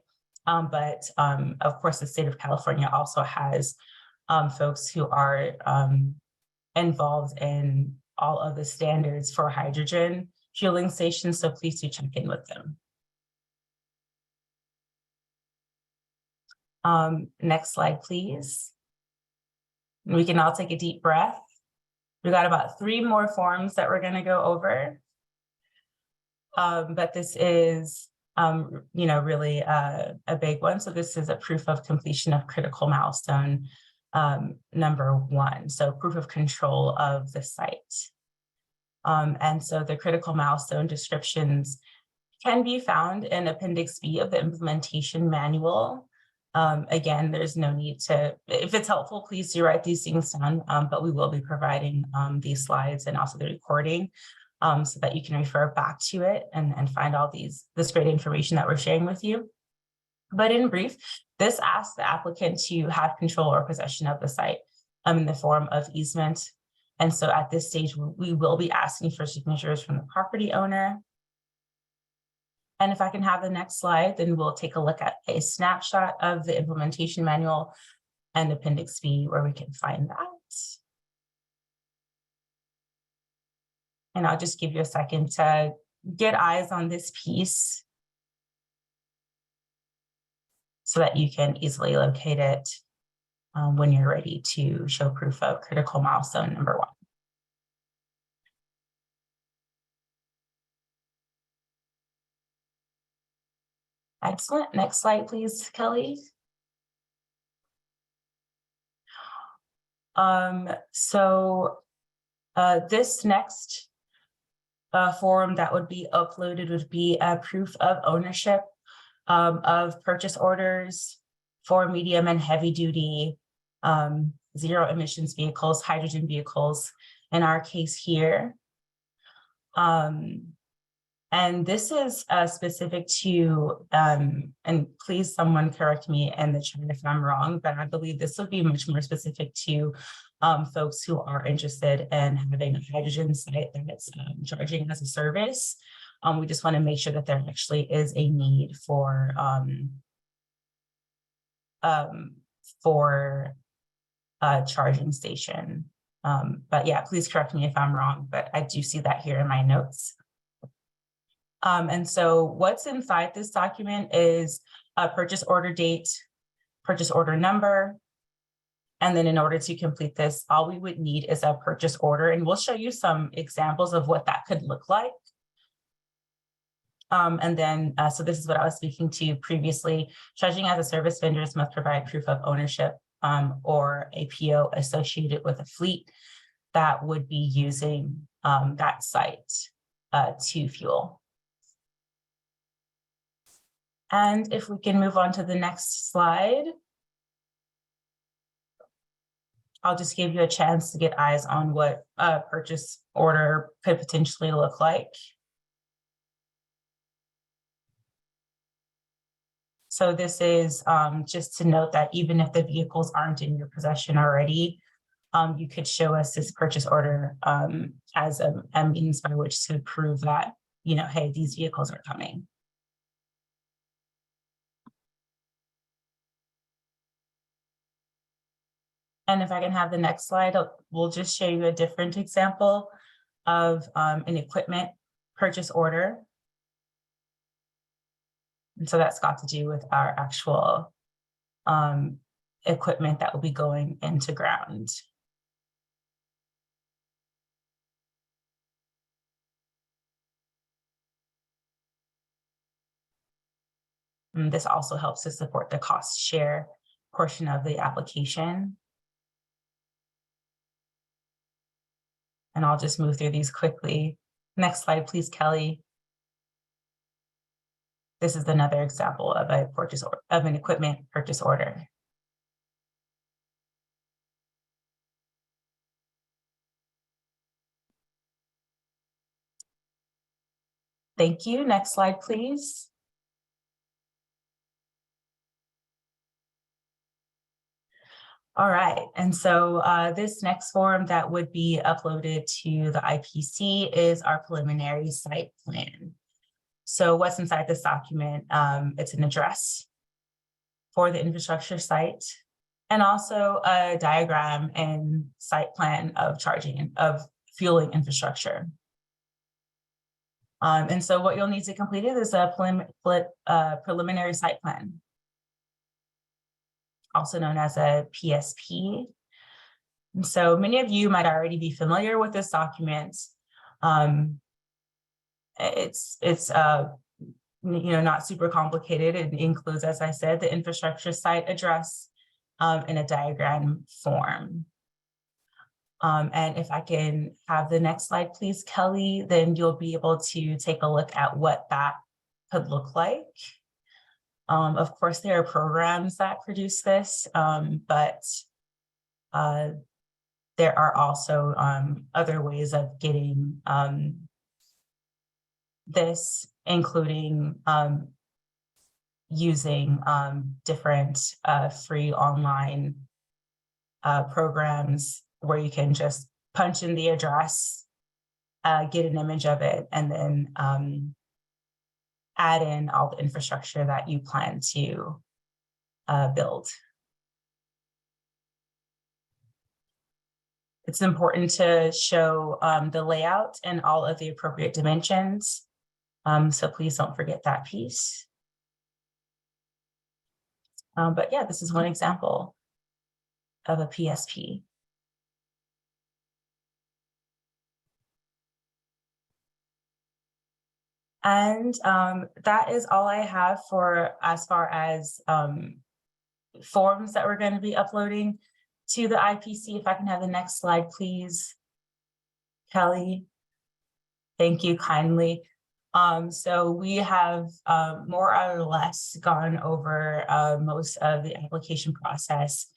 Speaker 4: But of course, the state of California also has folks who are involved in all of the standards for hydrogen fueling stations, so please do check in with them. Next slide, please. We can all take a deep breath. We got about 3 more forms that we're going to go over. But this is, really a big one. So this is a proof of completion of critical milestone number 1. So proof of control of the site. And so the critical milestone descriptions can be found in Appendix B of the implementation manual. Again, there's no need to, if it's helpful, please do write these things down, but we will be providing these slides and also the recording so that you can refer back to it and find all this great information that we're sharing with you. But in brief, this asks the applicant to have control or possession of the site in the form of easement. And so at this stage, we will be asking for signatures from the property owner. And if I can have the next slide, then we'll take a look at a snapshot of the implementation manual and Appendix B where we can find that. And I'll just give you a second to get eyes on this piece so that you can easily locate it when you're ready to show proof of critical milestone number 1. Excellent. Next slide, please, Kelly. This next form that would be uploaded would be a proof of ownership of purchase orders for medium and heavy duty zero emissions vehicles, hydrogen vehicles, in our case here. And this is specific to, and please someone correct me in the chat if I'm wrong, but I believe this would be much more specific to folks who are interested in having a hydrogen site that's charging as a service. We just want to make sure that there actually is a need for a charging station. But yeah, please correct me if I'm wrong, but I do see that here in my notes. And so what's inside this document is a purchase order date, purchase order number. And then in order to complete this, all we would need is a purchase order. And we'll show you some examples of what that could look like. And then, so this is what I was speaking to previously. Charging as a service, vendors must provide proof of ownership or a PO associated with a fleet that would be using that site to fuel. And if we can move on to the next slide, I'll just give you a chance to get eyes on what a purchase order could potentially look like. So this is just to note that even if the vehicles aren't in your possession already, you could show us this purchase order as a means by which to prove that, you know, hey, these vehicles are coming. And if I can have the next slide, we'll just show you a different example of an equipment purchase order. And so that's got to do with our actual equipment that will be going into ground. And this also helps to support the cost share portion of the application. And I'll just move through these quickly. Next slide, please, Kelly. This is another example of a purchase order, of an equipment purchase order. Thank you. Next slide, please. All right, and so this next form that would be uploaded to the IPC is our preliminary site plan. So what's inside this document? It's an address for the infrastructure site, and also a diagram and site plan of charging of fueling infrastructure. And so what you'll need to complete is a preliminary site plan, also known as a PSP. And so many of you might already be familiar with this document. It's you know, not super complicated. It includes, as I said, the infrastructure site address in a diagram form. And if I can have the next slide, please, Kelly, then you'll be able to take a look at what that could look like. Of course, there are programs that produce this, but there are also other ways of getting this, including using different free online programs where you can just punch in the address, get an image of it, and then add in all the infrastructure that you plan to build. It's important to show the layout and all of the appropriate dimensions. So please don't forget that piece. But yeah, this is one example of a PSP. And that is all I have for as far as forms that we're going to be uploading to the IPC. If I can have the next slide, please, Kelly. Thank you kindly. So we have more or less gone over most of the application process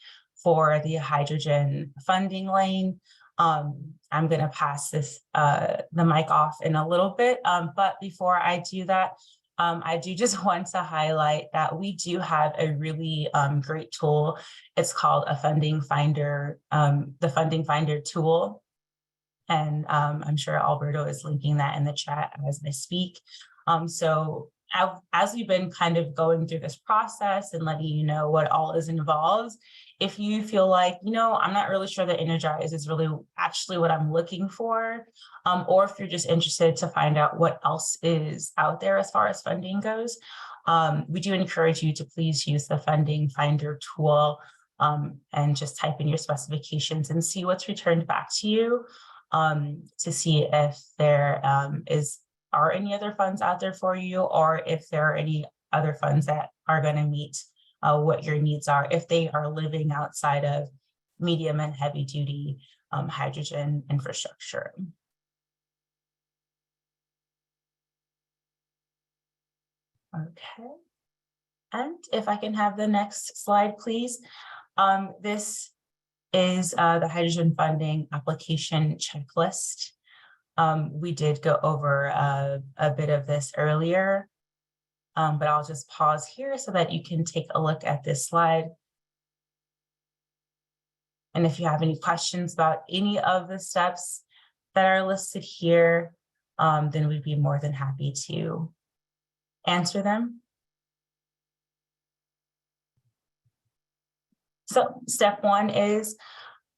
Speaker 4: for the hydrogen funding lane. I'm going to pass this the mic off in a little bit, but before I do that, I do just want to highlight that we do have a really great tool. It's called a funding finder, the funding finder tool. And I'm sure Alberto is linking that in the chat as I speak. So as we've been kind of going through this process and letting you know what all is involved, if you feel like, you know, I'm not really sure that EnergIIZE is really actually what I'm looking for, or if you're just interested to find out what else is out there as far as funding goes, we do encourage you to please use the funding finder tool and just type in your specifications and see what's returned back to you to see if there are any other funds out there for you, or if there are any other funds that are going to meet what your needs are, if they are living outside of medium and heavy duty hydrogen infrastructure. Okay, and if I can have the next slide, please. This is the hydrogen funding application checklist. We did go over a bit of this earlier. but I'll just pause here so that you can take a look at this slide. And if you have any questions about any of the steps that are listed here, then we'd be more than happy to answer them. So step 1 is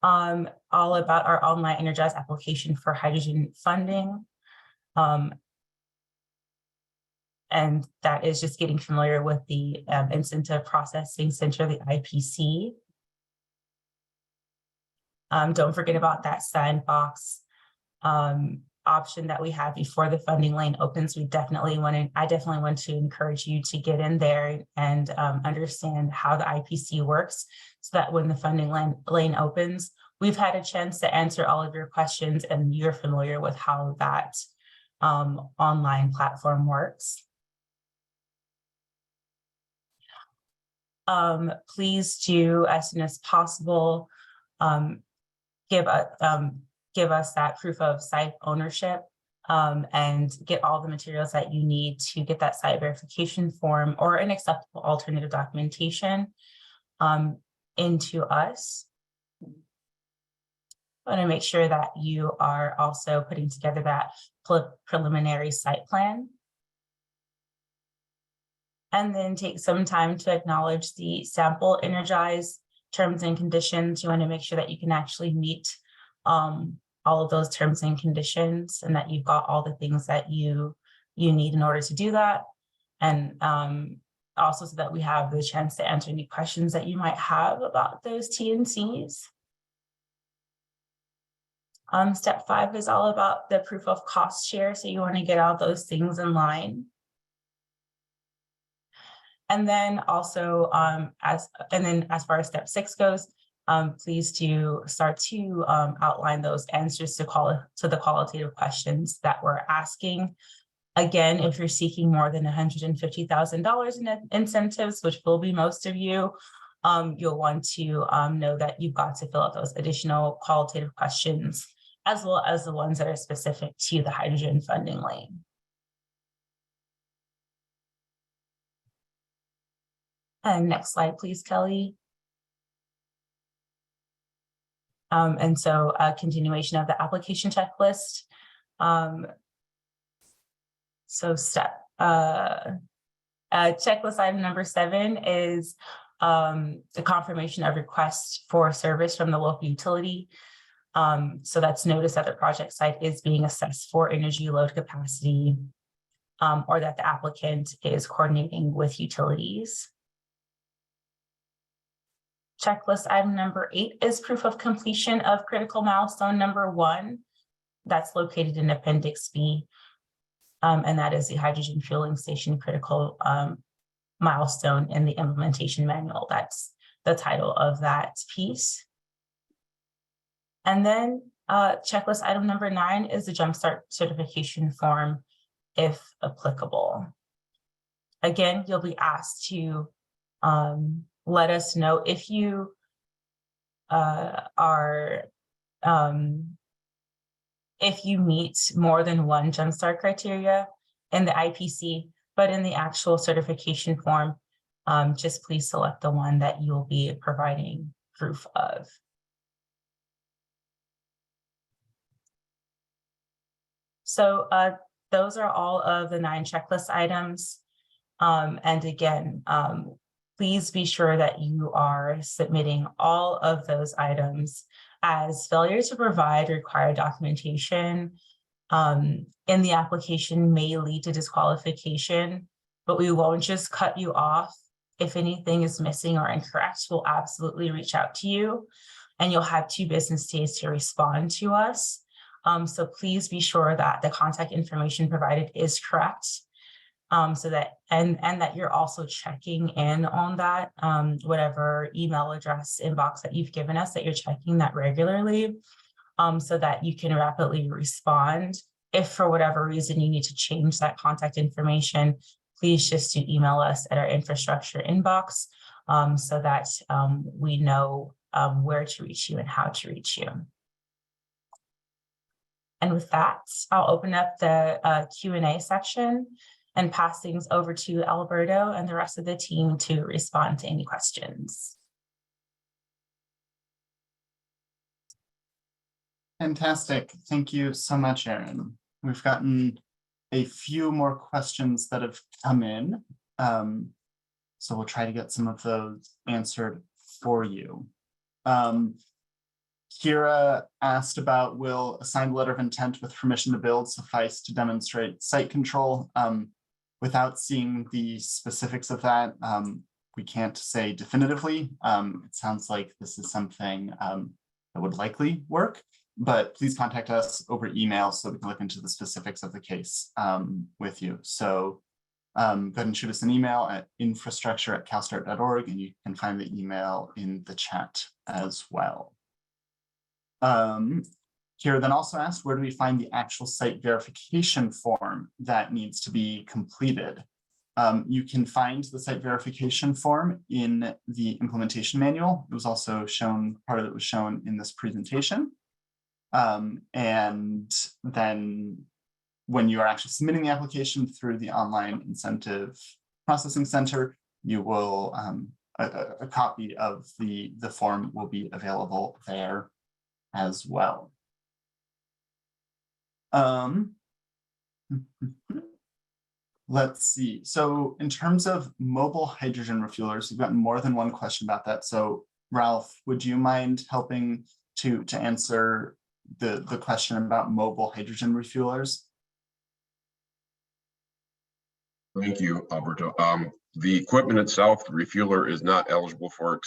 Speaker 4: all about our online EnergIIZE application for hydrogen funding. And that is just getting familiar with the Incentive Processing Center, the IPC. Don't forget about that Sandbox option that we have before the funding lane opens. I definitely want to encourage you to get in there and understand how the IPC works, so that when the funding lane opens, we've had a chance to answer all of your questions and you're familiar with how that online platform works. Please do, as soon as possible, give us that proof of site ownership and get all the materials that you need to get that site verification form or an acceptable alternative documentation into us. I want to make sure that you are also putting together that preliminary site plan. And then take some time to acknowledge the sample EnergIIZE terms and conditions. You want to make sure that you can actually meet all of those terms and conditions, and that you've got all the things that you need in order to do that. And also so that we have the chance to answer any questions that you might have about those T&Cs. Step 5 is all about the proof of cost share. So you want to get all those things in line. And then also, as far as step 6 goes, please do start to outline those answers to the qualitative questions that we're asking. Again, if you're seeking more than $150,000 in incentives, which will be most of you, you'll want to know that you've got to fill out those additional qualitative questions, as well as the ones that are specific to the hydrogen funding lane. And next slide, please, Kelly. And so a continuation of the application checklist. So checklist item number 7 is the confirmation of request for service from the local utility. So that's notice that the project site is being assessed for energy load capacity, or that the applicant is coordinating with utilities. Checklist item number 8 is proof of completion of critical milestone number 1. That's located in Appendix B. And that is the hydrogen fueling station critical milestone in the implementation manual. That's the title of that piece. And then checklist item number 9 is the Jumpstart certification form, if applicable. Again, you'll be asked to let us know if you if you meet more than one Jumpstart criteria in the IPC, but in the actual certification form, just please select the one that you'll be providing proof of. So those are all of the 9 checklist items. And again, please be sure that you are submitting all of those items, as failure to provide required documentation in the application may lead to disqualification, but we won't just cut you off. If anything is missing or incorrect, we'll absolutely reach out to you, and you'll have 2 business days to respond to us. So please be sure that the contact information provided is correct. So that and that you're also checking in on that, whatever email address inbox that you've given us, that you're checking that regularly, so that you can rapidly respond. If for whatever reason you need to change that contact information, please just do email us at our infrastructure inbox, so that we know where to reach you and how to reach you. And with that, I'll open up the Q&A section. and pass things over to Alberto and the rest of the team to respond to any questions.
Speaker 1: Fantastic. Thank you so much, Erin. We've gotten a few more questions that have come in. So we'll try to get some of those answered for you. Kira asked about, will a signed letter of intent with permission to build suffice to demonstrate site control? Without seeing the specifics of that, we can't say definitively. It sounds like this is something that would likely work, but please contact us over email so we can look into the specifics of the case with you. So go ahead and shoot us an email at infrastructure@calstart.org, and you can find the email in the chat as well. Kira then also asked, where do we find the actual site verification form that needs to be completed? You can find the site verification form in the implementation manual. It was also shown, part of it was shown in this presentation. And then when you are actually submitting the application through the online incentive processing center, you will, a copy of the form will be available there as well. Let's see. So in terms of mobile hydrogen refuelers, we've gotten more than one question about that. So Ralph, would you mind helping to answer the question about mobile hydrogen refuelers?
Speaker 5: Thank you, Alberto. The equipment itself, the refueler, is not eligible for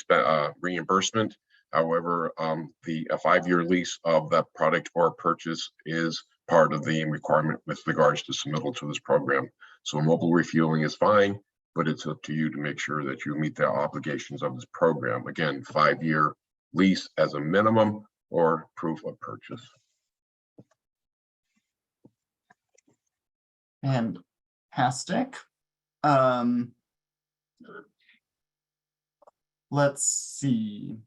Speaker 5: reimbursement. However, a 5-year lease of that product or purchase is part of the requirement with regards to submittal to this program. So mobile refueling is fine, but it's up to you to make sure that you meet the obligations of this program. Again, 5-year lease as a minimum or proof of purchase.
Speaker 1: Fantastic. Let's see.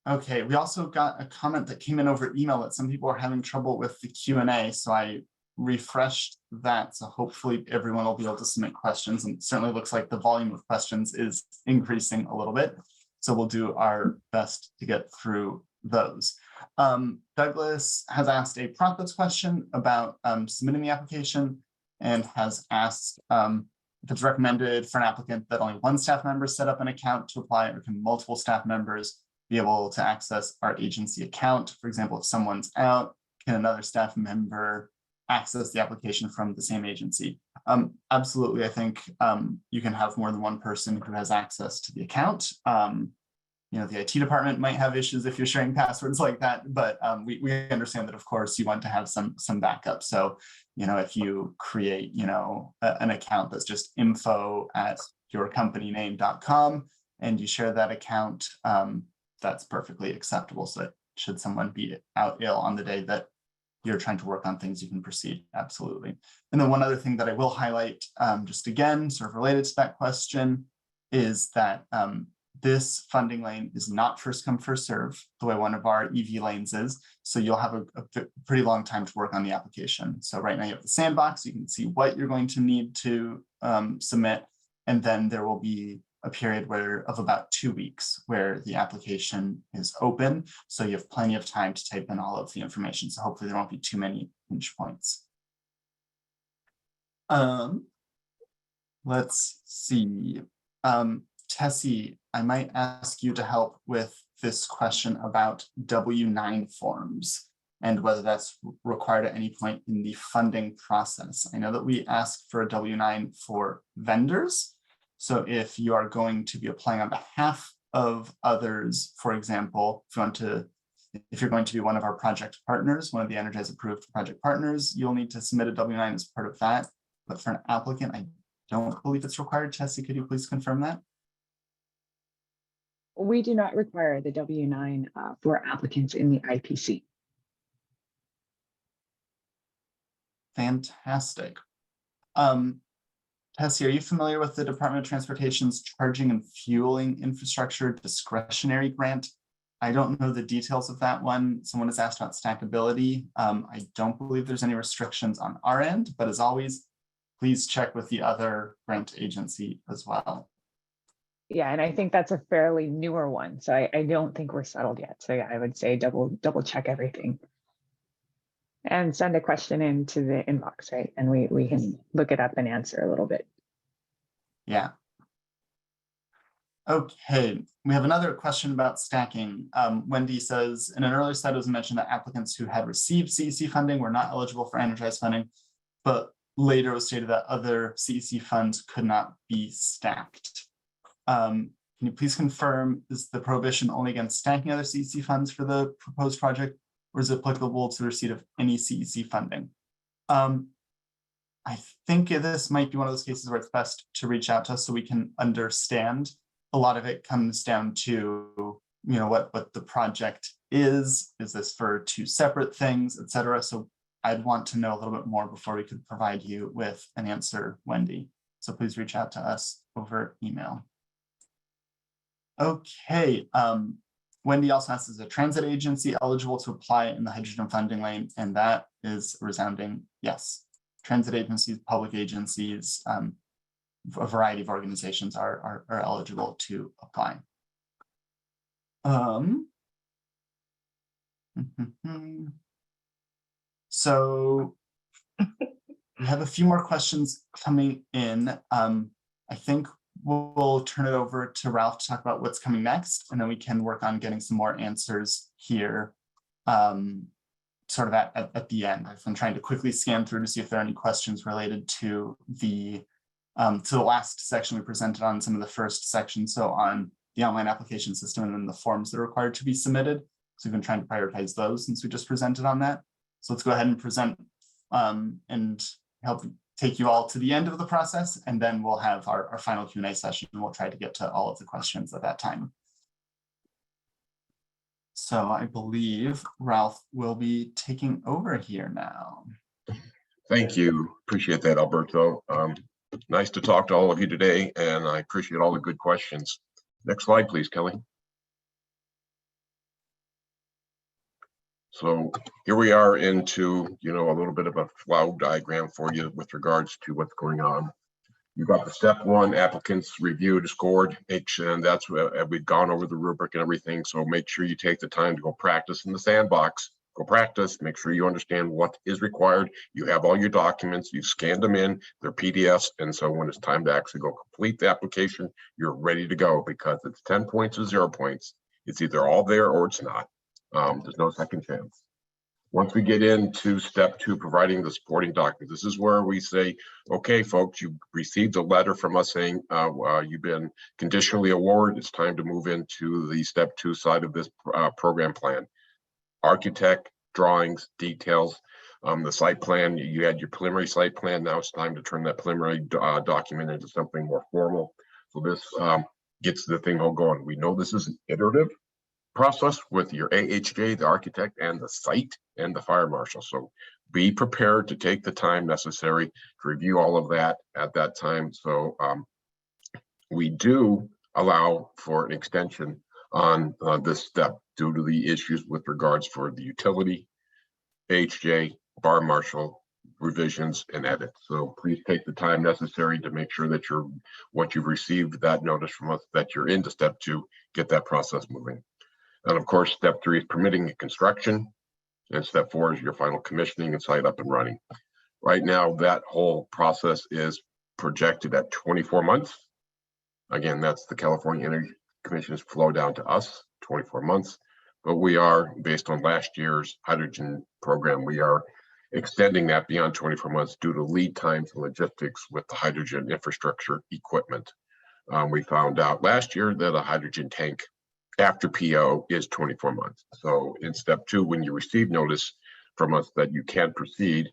Speaker 1: Okay, we also got a comment that came in over email that some people are having trouble with the Q&A, so I refreshed that, so hopefully everyone will be able to submit questions, and it certainly looks like the volume of questions is increasing a little bit, so we'll do our best to get through those. Douglas has asked a prompts question about submitting the application, and has asked if it's recommended for an applicant that only one staff member set up an account to apply, or can multiple staff members be able to access our agency account? For example, if someone's out, can another staff member access the application from the same agency? Absolutely, I think you can have more than one person who has access to the account. You know, the IT department might have issues if you're sharing passwords like that, but we understand that, of course, you want to have some backup. So, you know, if you create, you know, an account that's just info@yourcompanyname.com and you share that account, that's perfectly acceptable. So should someone be out ill on the day that you're trying to work on things, you can proceed, absolutely. And then one other thing that I will highlight, just again, sort of related to that question, is that this funding lane is not first come, first serve, the way one of our EV lanes is. So you'll have a pretty long time to work on the application. So right now you have the sandbox, you can see what you're going to need to submit. And then there will be a period of about 2 weeks where the application is open. So you have plenty of time to type in all of the information. So hopefully there won't be too many pinch points. Let's see. Tessie, I might ask you to help with this question about W-9 forms and whether that's required at any point in the funding process. I know that we ask for a W-9 for vendors. So if you are going to be applying on behalf of others, for example, if you're going to be one of our project partners, one of the EnergIIZE approved project partners, you'll need to submit a W-9 as part of that. But for an applicant, I don't believe it's required. Tessie, could you please confirm that?
Speaker 3: We do not require the W-9 for applicants in the IPC.
Speaker 1: Fantastic. Tessie, are you familiar with the Department of Transportation's Charging and Fueling Infrastructure Discretionary Grant? I don't know the details of that one. Someone has asked about stackability. I don't believe there's any restrictions on our end, but as always, please check with the other grant agency as well.
Speaker 3: Yeah, and I think that's a fairly newer one. So I don't think we're settled yet. So yeah, I would say double check everything. And send a question into the inbox, right? And we can look it up and answer a little bit.
Speaker 1: Yeah. Okay, we have another question about stacking. Wendy says, in an earlier slide, it was mentioned that applicants who had received CEC funding were not eligible for EnergIIZE funding, but later it was stated that other CEC funds could not be stacked. Can you please confirm, is the prohibition only against stacking other CEC funds for the proposed project, or is it applicable to the receipt of any CEC funding? I think this might be one of those cases where it's best to reach out to us so we can understand. A lot of it comes down to, what the project is. Is this for two separate things, et cetera? So I'd want to know a little bit more before we could provide you with an answer, Wendy. So please reach out to us over email. Okay, Wendy also asks, is a transit agency eligible to apply in the hydrogen funding lane? And that is a resounding yes. Transit agencies, public agencies, a variety of organizations are eligible to apply. So we have a few more questions coming in. I think we'll turn it over to Ralph to talk about what's coming next, and then we can work on getting some more answers here sort of at the end. I've been trying to quickly scan through to see if there are any questions related to the last section we presented on some of the first sections, so on the online application system and then the forms that are required to be submitted. So we've been trying to prioritize those since we just presented on that. So let's go ahead and present and help take you all to the end of the process, and then we'll have our final Q&A session, and we'll try to get to all of the questions at that time. So I believe Ralph will be taking over here now.
Speaker 5: Thank you. Appreciate that, Alberto. Nice to talk to all of you today, and I appreciate all the good questions. Next slide, please, Kelly. So here we are into, a little bit of a flow diagram for you with regards to what's going on. You got the step one, applicants reviewed, scored, and that's where we've gone over the rubric and everything. So make sure you take the time to go practice in the sandbox. Go practice, make sure you understand what is required. You have all your documents, you've scanned them in, they're PDFs. And so when it's time to actually go complete the application, you're ready to go, because it's 10 points or 0 points. It's either all there or it's not. There's no second chance. Once we get into step two, providing the supporting documents, this is where we say, okay, folks, you received a letter from us saying you've been conditionally awarded. It's time to move into the step two side of this program plan. Architect, drawings, details, the site plan. You had your preliminary site plan. Now it's time to turn that preliminary document into something more formal. So this gets the thing all going. We know this is an iterative process with your AHJ, the architect, and the site and the fire marshal. So be prepared to take the time necessary to review all of that at that time. So we do allow for an extension on this step due to the issues with regards for the utility, AHJ, bar marshal, revisions, and edits. So please take the time necessary to make sure that what you've received, that notice from us, that you're into step two, get that process moving. And of course, step three is permitting and construction. And step four is your final commissioning and site up and running. Right now, that whole process is projected at 24 months. Again, that's the California Energy Commission's flow down to us, 24 months. But we are, based on last year's hydrogen program, we are extending that beyond 24 months due to lead times and logistics with the hydrogen infrastructure equipment. We found out last year that a hydrogen tank after PO is 24 months. So in step two, when you receive notice from us that you can proceed,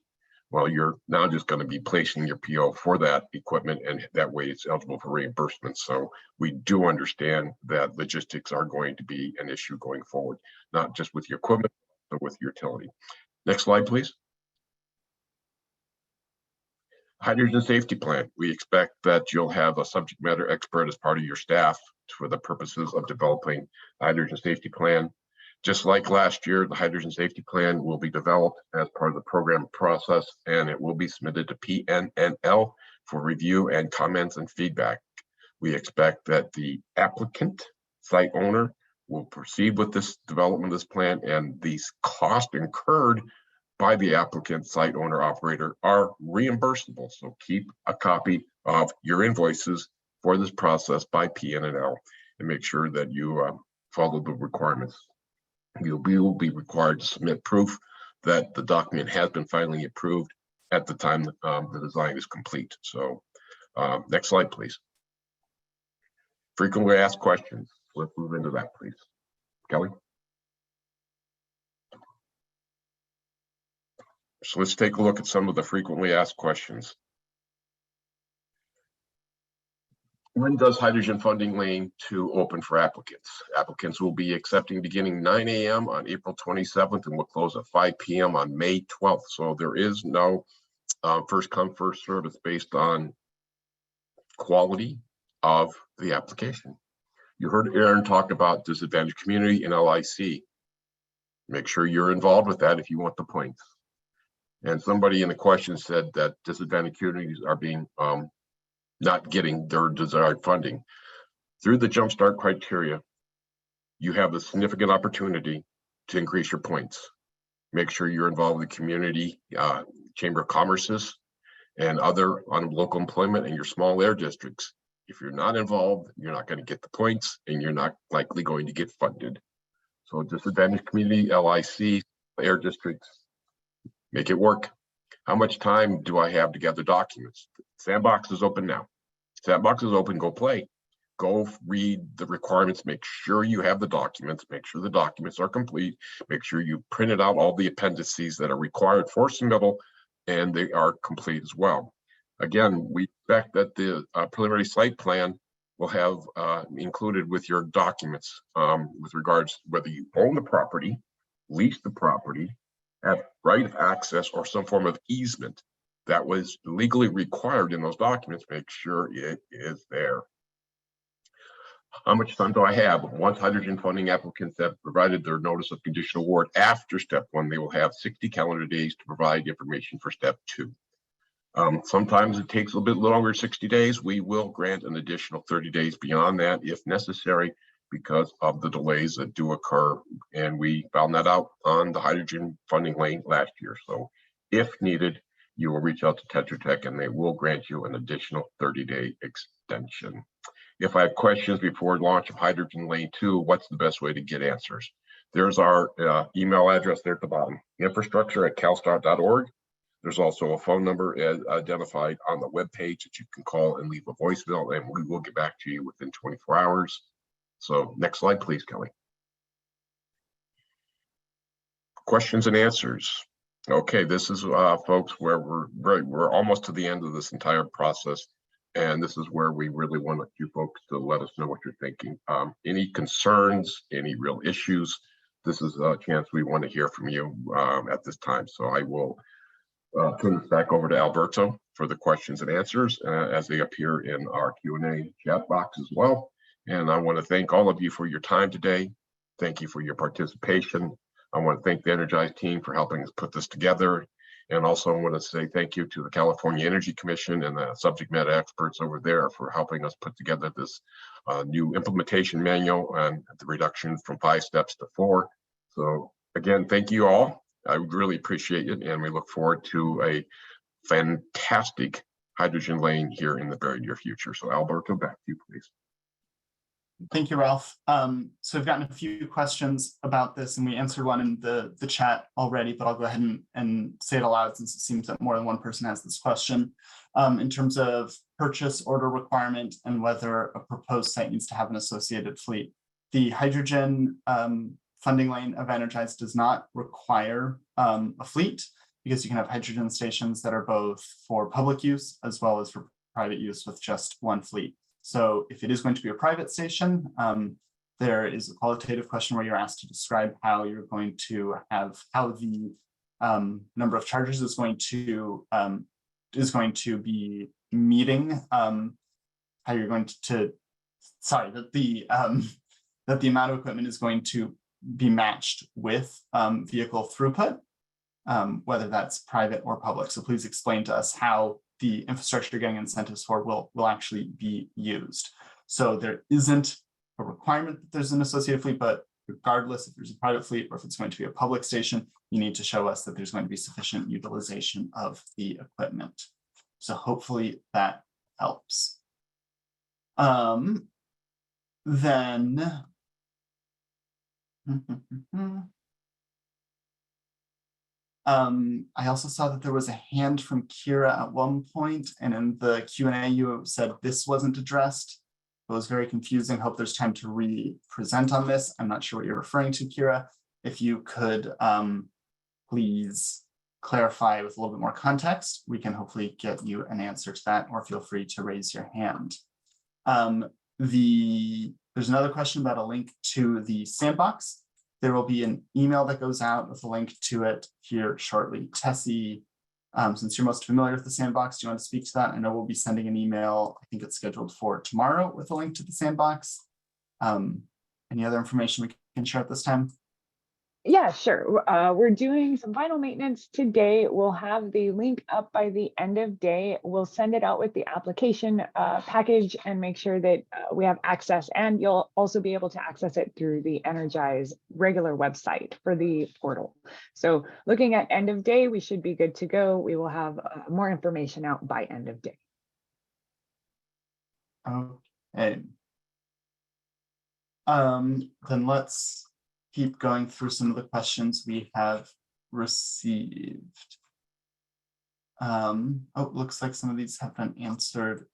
Speaker 5: well, you're now just going to be placing your PO for that equipment, and that way it's eligible for reimbursement. So we do understand that logistics are going to be an issue going forward, not just with your equipment, but with your utility. Next slide, please. Hydrogen safety plan. We expect that you'll have a subject matter expert as part of your staff for the purposes of developing a hydrogen safety plan. Just like last year, the hydrogen safety plan will be developed as part of the program process, and it will be submitted to PNNL for review and comments and feedback. We expect that the applicant, site owner, will proceed with this development of this plan, and these costs incurred by the applicant, site owner, operator are reimbursable. So keep a copy of your invoices for this process by PNNL and make sure that you follow the requirements. You will be required to submit proof that the document has been finally approved at the time the design is complete. So next slide, please. Frequently asked questions. Let's move into that, please. Kelly? So let's take a look at some of the frequently asked questions. When does hydrogen funding lane 2 open for applicants? Applicants will be accepting beginning 9 a.m. on April 27th and will close at 5 p.m. on May 12th. So there is no first come, first serve. It's based on quality of the application. You heard Aaron talk about disadvantaged community and LIC. Make sure you're involved with that if you want the points. And somebody in the question said that disadvantaged communities are being not getting their desired funding. Through the Jumpstart criteria, you have a significant opportunity to increase your points. Make sure you're involved with the community, Chamber of Commerce's, and other on local employment in your small air districts. If you're not involved, you're not going to get the points and you're not likely going to get funded. So disadvantaged community, LIC, air districts, make it work. How much time do I have to gather documents? Sandbox is open now. Sandbox is open, go play. Go read the requirements, make sure you have the documents, make sure the documents are complete, make sure you printed out all the appendices that are required for submittal and they are complete as well. Again, we expect that the preliminary site plan will have included with your documents with regards to whether you own the property, lease the property, have right of access or some form of easement that was legally required in those documents. Make sure it is there. How much time do I have? Once hydrogen funding applicants have provided their notice of conditional award after step 1, they will have 60 calendar days to provide information for step 2. Sometimes it takes a little bit longer, 60 days. We will grant an additional 30 days beyond that if necessary because of the delays that do occur. And we found that out on the hydrogen funding lane last year. So if needed, you will reach out to Tetra Tech and they will grant you an additional 30-day extension. If I have questions before launch of hydrogen lane 2, what's the best way to get answers? There's our email address there at the bottom, infrastructure@calstart.org. There's also a phone number identified on the webpage that you can call and leave a voicemail, and we will get back to you within 24 hours. So next slide, please, Kelly. Questions and answers. Okay, this is folks where we're almost to the end of this entire process. And this is where we really want you folks to let us know what you're thinking. Any concerns, any real issues, this is a chance we want to hear from you at this time. So I will turn this back over to Alberto for the questions and answers as they appear in our Q&A chat box as well. And I want to thank all of you for your time today. Thank you for your participation. I want to thank the EnergIIZE team for helping us put this together. And also I want to say thank you to the California Energy Commission and the subject matter experts over there for helping us put together this new implementation manual and the reduction from 5 steps to 4. So again, thank you all. I really appreciate it. And we look forward to a fantastic hydrogen lane here in the very near future. So Alberto, back to you, please.
Speaker 1: Thank you, Ralph. So we've gotten a few questions about this and we answered one in the chat already, but I'll go ahead and say it aloud since it seems that more than one person has this question. In terms of purchase order requirement and whether a proposed site needs to have an associated fleet. The hydrogen funding lane of EnergIIZE does not require a fleet because you can have hydrogen stations that are both for public use as well as for private use with just one fleet. So if it is going to be a private station, there is a qualitative question where you're asked to describe how you're going to have, how the number of chargers is going to be meeting, how you're going to sorry, that the amount of equipment is going to be matched with vehicle throughput, whether that's private or public. So please explain to us how the infrastructure you're getting incentives for will actually be used. So there isn't a requirement that there's an associated fleet, but regardless if there's a private fleet or if it's going to be a public station, you need to show us that there's going to be sufficient utilization of the equipment. So hopefully that helps. Then I also saw that there was a hand from Kira at one point, and in the Q&A you said this wasn't addressed. It was very confusing. Hope there's time to re-present on this. I'm not sure what you're referring to, Kira. If you could please clarify with a little bit more context, we can hopefully get you an answer to that, or feel free to raise your hand. There's another question about a link to the Sandbox. There will be an email that goes out with a link to it here shortly. Tessie, since you're most familiar with the Sandbox, do you want to speak to that? I know we'll be sending an email, I think it's scheduled for tomorrow, with a link to the Sandbox. Any other information we can share at this time?
Speaker 3: Yeah, sure. We're doing some final maintenance today. We'll have the link up by the end of day. We'll send it out with the application package and make sure that we have access, and you'll also be able to access it through the EnergIIZE regular website for the portal. So looking at end of day, we should be good to go. We will have more information out by end of day.
Speaker 1: Okay. Then let's keep going through some of the questions we have received. Oh, looks like some of these have been answered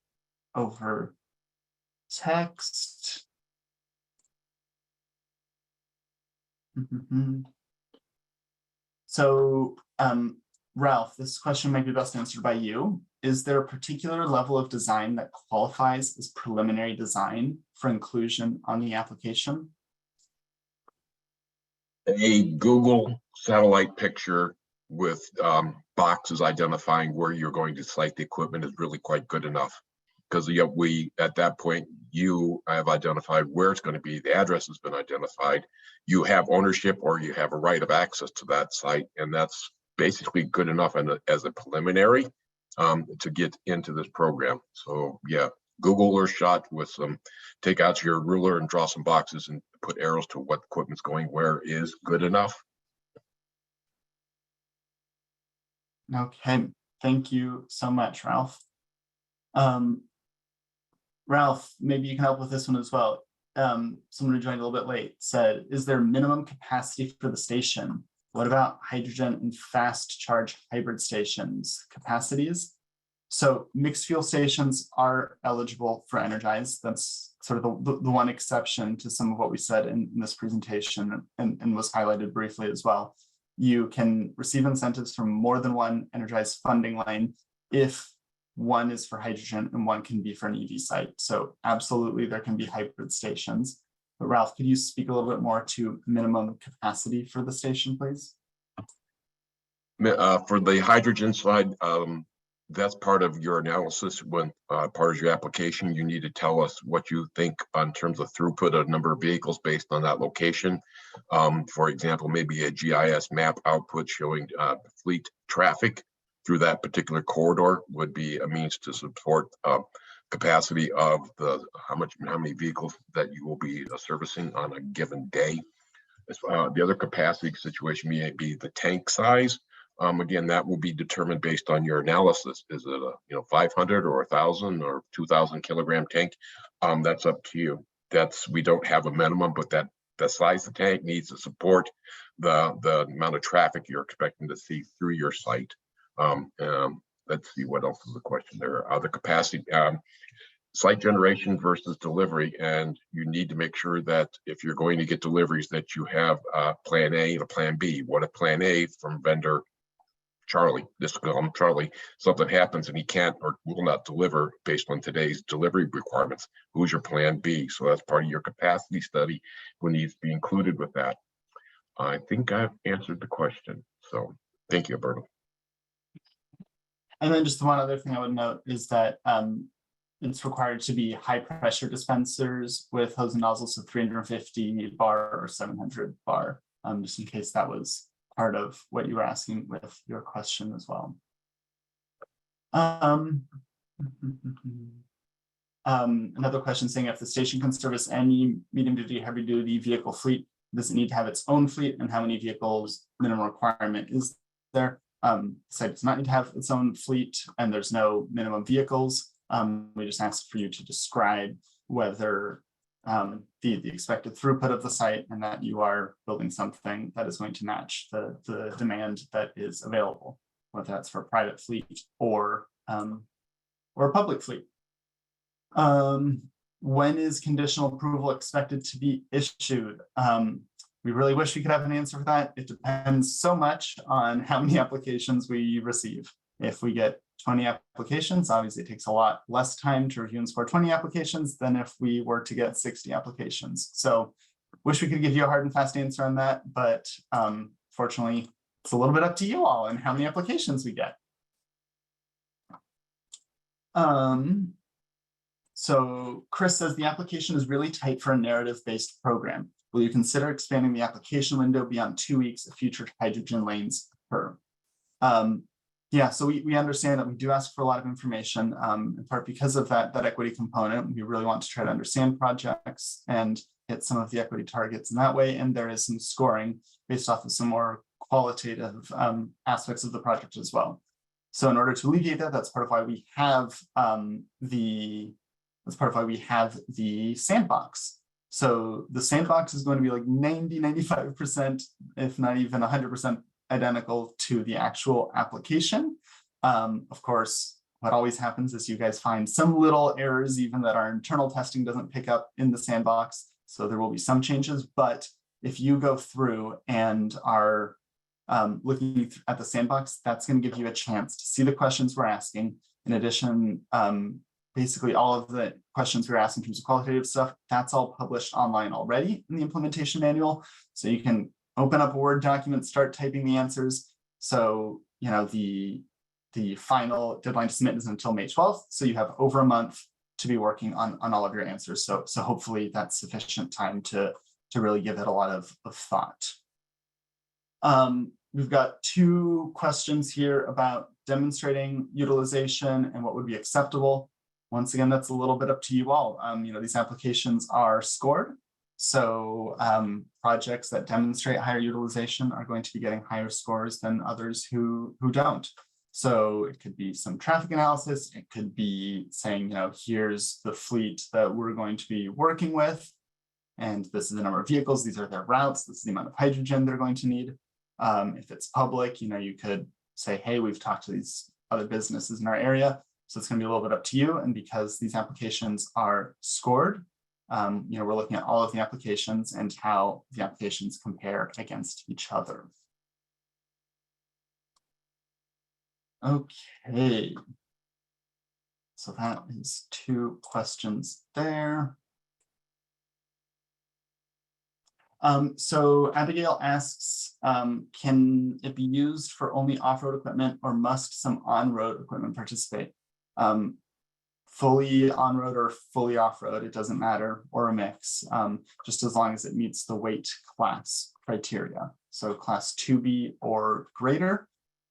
Speaker 1: over text. So, Ralph, this question might be best answered by you. Is there a particular level of design that qualifies as preliminary design for inclusion on the application?
Speaker 5: A Google satellite picture with boxes identifying where you're going to site the equipment is really quite good enough, because at that point you have identified where it's going to be, the address has been identified, you have ownership or you have a right of access to that site, and that's basically good enough as a preliminary to get into this program. So yeah, Google Earth shot with some, take out your ruler and draw some boxes and put arrows to what equipment's going where is good enough.
Speaker 1: Okay, thank you so much, Ralph. Ralph, maybe you can help with this one as well. Someone who joined a little bit late said, is there minimum capacity for the station? What about hydrogen and fast charge hybrid stations capacities? So mixed fuel stations are eligible for EnergIIZE. That's sort of the one exception to some of what we said in this presentation, and was highlighted briefly as well. You can receive incentives from more than one EnergIIZE funding line if one is for hydrogen and one can be for an EV site. So absolutely there can be hybrid stations. But Ralph, could you speak a little bit more to minimum capacity for the station, please?
Speaker 5: For the hydrogen side, that's part of your analysis. When part of your application, you need to tell us what you think in terms of throughput of number of vehicles based on that location. For example, maybe a GIS map output showing fleet traffic through that particular corridor would be a means to support capacity of how many vehicles that you will be servicing on a given day. The other capacity situation may be the tank size. Again, that will be determined based on your analysis. Is it a 500 or 1,000 or 2,000 kilogram tank? That's up to you. We don't have a minimum, but that the size of the tank needs to support the amount of traffic you're expecting to see through your site. Let's see, what else is the question there? The capacity, site generation versus delivery, and you need to make sure that if you're going to get deliveries that you have plan A and a plan B. What if plan A from vendor Charlie, Charlie, something happens and he can't or will not deliver based on today's delivery requirements? Who's your plan B? So that's part of your capacity study who needs to be included with that. I think I've answered the question. So thank you, Alberto.
Speaker 1: And then just one other thing I would note is that it's required to be high pressure dispensers with hose and nozzles of 350 bar or 700 bar, just in case that was part of what you were asking with your question as well. Another question saying if the station can service any medium duty, heavy duty vehicle fleet, does it need to have its own fleet, and how many vehicles minimum requirement is there? The site does not need to have its own fleet, and there's no minimum vehicles. We just asked for you to describe whether the expected throughput of the site and that you are building something that is going to match the demand that is available, whether that's for a private fleet or a public fleet. When is conditional approval expected to be issued? We really wish we could have an answer for that. It depends so much on how many applications we receive. If we get 20 applications, obviously it takes a lot less time to review and score 20 applications than if we were to get 60 applications. So wish we could give you a hard and fast answer on that, but fortunately, it's a little bit up to you all and how many applications we get. So Chris says the application is really tight for a narrative-based program. Will you consider expanding the application window beyond 2 weeks if future hydrogen lanes occur? Yeah, so we understand that we do ask for a lot of information, in part because of that equity component. We really want to try to understand projects and hit some of the equity targets in that way. And there is some scoring based off of some more qualitative aspects of the project as well. So in order to alleviate that, that's part of why we have the sandbox. So the sandbox is going to be like 95%, if not even 100% identical to the actual application. Of course, what always happens is you guys find some little errors, even that our internal testing doesn't pick up in the sandbox. So there will be some changes, but if you go through and are looking at the sandbox, that's going to give you a chance to see the questions we're asking. In addition, basically all of the questions we're asking in terms of qualitative stuff, that's all published online already in the implementation manual. So you can open up a Word document, start typing the answers. So, you know, the final deadline to submit is until May 12th. So you have over a month to be working on all of your answers. So hopefully that's sufficient time to really give it a lot of thought. We've got 2 questions here about demonstrating utilization and what would be acceptable. Once again, that's a little bit up to you all. You know, these applications are scored. So projects that demonstrate higher utilization are going to be getting higher scores than others who don't. So it could be some traffic analysis. It could be saying, you know, here's the fleet that we're going to be working with. And this is the number of vehicles. These are their routes. This is the amount of hydrogen they're going to need. If it's public, you know, you could say, hey, we've talked to these other businesses in our area. So it's going to be a little bit up to you. And because these applications are scored, you know, we're looking at all of the applications and how the applications compare against each other. Okay. So that is 2 questions there. So Abigail asks, can it be used for only off-road equipment or must some on-road equipment participate? Fully on-road or fully off-road, it doesn't matter, or a mix, just as long as it meets the weight class criteria. So class 2B or greater.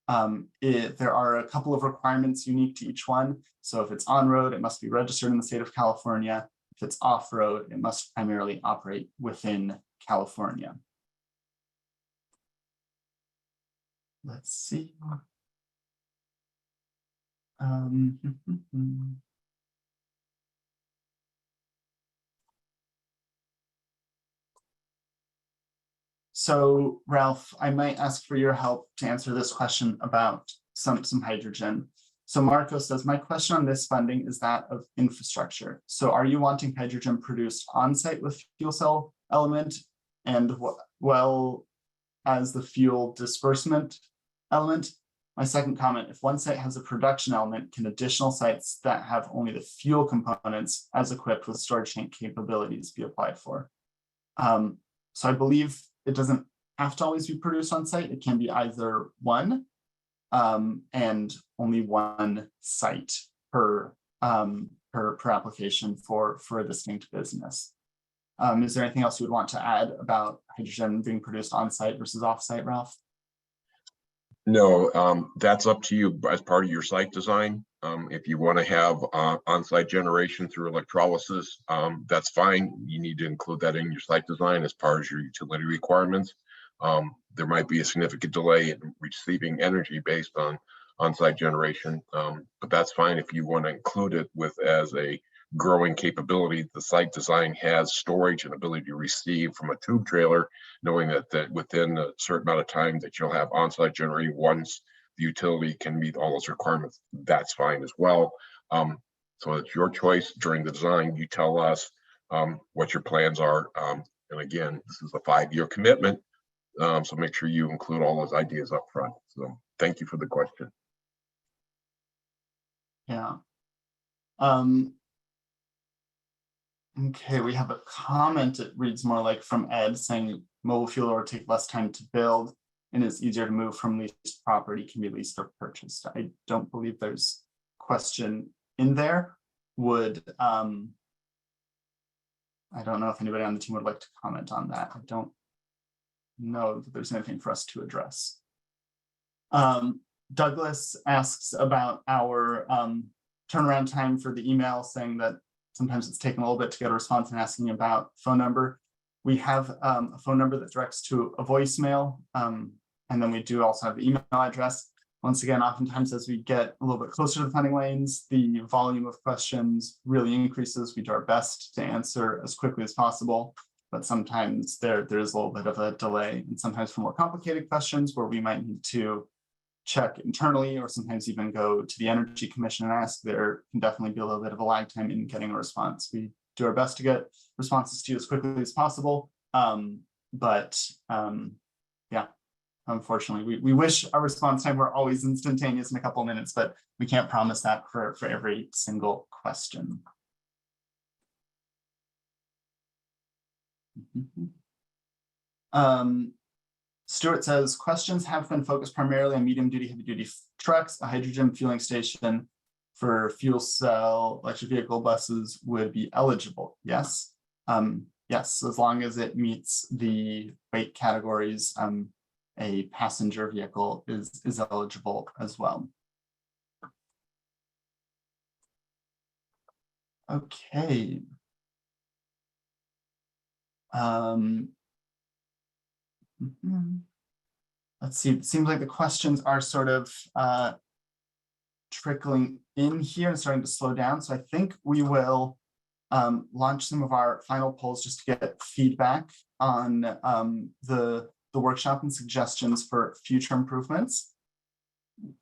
Speaker 1: There are a couple of requirements unique to each one. So if it's on-road, it must be registered in the state of California. If it's off-road, it must primarily operate within California. Let's see. So Ralph, I might ask for your help to answer this question about some hydrogen. So Marco says, my question on this funding is that of infrastructure. So are you wanting hydrogen produced on-site with fuel cell element and well as the fuel disbursement element? My second comment, if one site has a production element, can additional sites that have only the fuel components as equipped with storage tank capabilities be applied for? So I believe it doesn't have to always be produced on site. It can be either one and only one site per per application for a distinct business. Is there anything else you would want to add about hydrogen being produced on-site versus off-site, Ralph?
Speaker 5: No, that's up to you as part of your site design. If you want to have on-site generation through electrolysis, that's fine. You need to include that in your site design as part of your utility requirements. There might be a significant delay in receiving energy based on on-site generation, but that's fine if you want to include it with as a growing capability. The site design has storage and ability to receive from a tube trailer, knowing that within a certain amount of time that you'll have on-site generating once the utility can meet all those requirements. That's fine as well. So it's your choice during the design. You tell us what your plans are. And again, this is a 5-year commitment. So make sure you include all those ideas up front. So thank you for the question.
Speaker 1: Yeah. Okay, we have a comment. It reads more like from Ed saying mobile fuel will take less time to build and it's easier to move from leased property, can be leased or purchased. I don't believe there's question in there. Would I don't know if anybody on the team would like to comment on that. I don't know that there's anything for us to address. Douglas asks about our turnaround time for the email, saying that sometimes it's taken a little bit to get a response, and asking about phone number. We have a phone number that directs to a voicemail, and then we do also have the email address. Once again, oftentimes as we get a little bit closer to the funding lanes, the volume of questions really increases. We do our best to answer as quickly as possible, but sometimes there is a little bit of a delay, and sometimes for more complicated questions where we might need to check internally or sometimes even go to the Energy Commission and ask, there can definitely be a little bit of a lag time in getting a response. We do our best to get responses to you as quickly as possible, yeah, unfortunately, we wish our response time were always instantaneous in a couple of minutes, but we can't promise that for every single question. Stuart says, questions have been focused primarily on medium duty, heavy duty trucks. A hydrogen fueling station for fuel cell electric vehicle buses would be eligible. Yes. Yes, as long as it meets the weight categories, a passenger vehicle is eligible as well. Okay. Let's see, it seems like the questions are sort of trickling in here and starting to slow down. So I think we will launch some of our final polls just to get feedback on the workshop and suggestions for future improvements.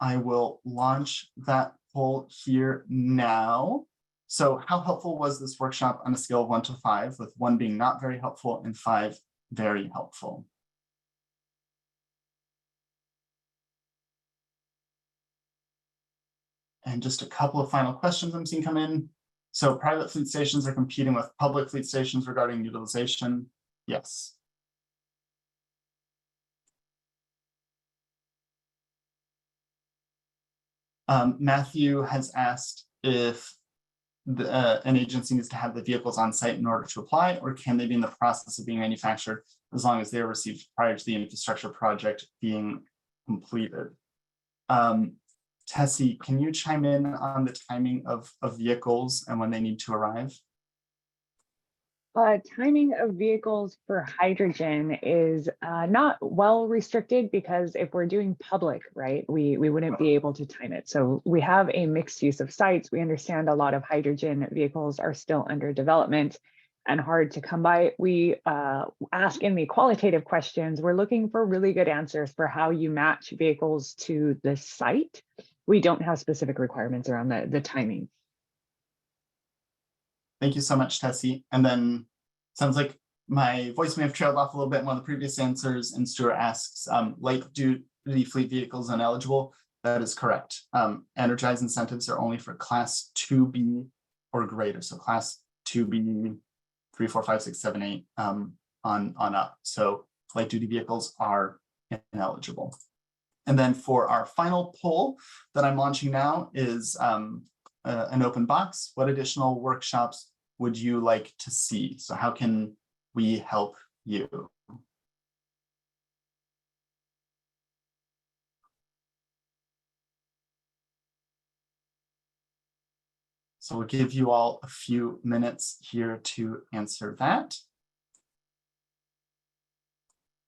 Speaker 1: I will launch that poll here now. So how helpful was this workshop on a scale of 1 to 5, with 1 being not very helpful and 5 very helpful? And just a couple of final questions I'm seeing come in. So private fleet stations are competing with public fleet stations regarding utilization. Yes. Matthew has asked if an agency needs to have the vehicles on site in order to apply, or can they be in the process of being manufactured as long as they are received prior to the infrastructure project being completed? Tessie, can you chime in on the timing of vehicles and when they need to arrive?
Speaker 3: Timing of vehicles for hydrogen is not well restricted, because if we're doing public, right, we wouldn't be able to time it. So we have a mixed use of sites. We understand a lot of hydrogen vehicles are still under development and hard to come by. We ask in the qualitative questions, we're looking for really good answers for how you match vehicles to the site. We don't have specific requirements around the timing.
Speaker 1: Thank you so much, Tessie. And then sounds like my voice may have trailed off a little bit in one of the previous answers, and Stuart asks, light duty fleet vehicles ineligible. That is correct. EnergIIZE incentives are only for class 2B or greater. So class 2B, 3, 4, 5, 6, 7, 8 on up. So light duty vehicles are ineligible. And then for our final poll that I'm launching now is an open box. What additional workshops would you like to see? So how can we help you? So we'll give you all a few minutes here to answer that.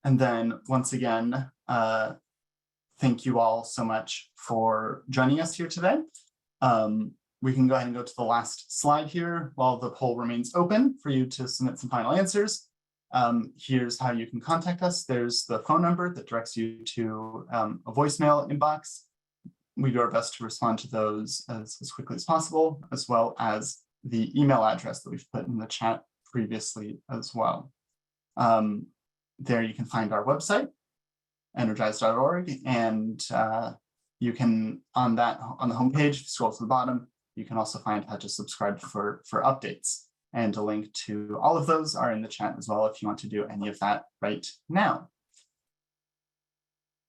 Speaker 1: And then once again, thank you all so much for joining us here today. We can go ahead and go to the last slide here while the poll remains open for you to submit some final answers. Here's how you can contact us. There's the phone number that directs you to a voicemail inbox. We do our best to respond to those as quickly as possible, as well as the email address that we've put in the chat previously as well. There you can find our website, EnergIIZE.org, and you can, on the homepage, scroll to the bottom, you can also find how to subscribe for updates. And a link to all of those are in the chat as well if you want to do any of that right now.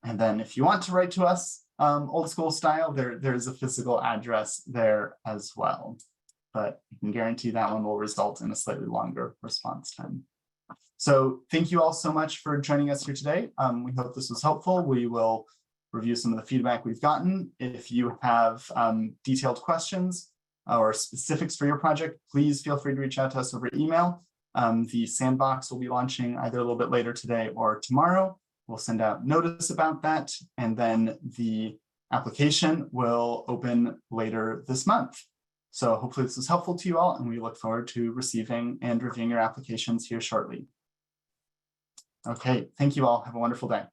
Speaker 1: And then if you want to write to us, old school style, there's a physical address there as well. But I can guarantee that one will result in a slightly longer response time. So thank you all so much for joining us here today. We hope this was helpful. We will review some of the feedback we've gotten. If you have detailed questions or specifics for your project, please feel free to reach out to us over email. The Sandbox will be launching either a little bit later today or tomorrow. We'll send out notice about that, and then the application will open later this month. So hopefully this was helpful to you all, and we look forward to receiving and reviewing your applications here shortly. Okay, thank you all. Have a wonderful day.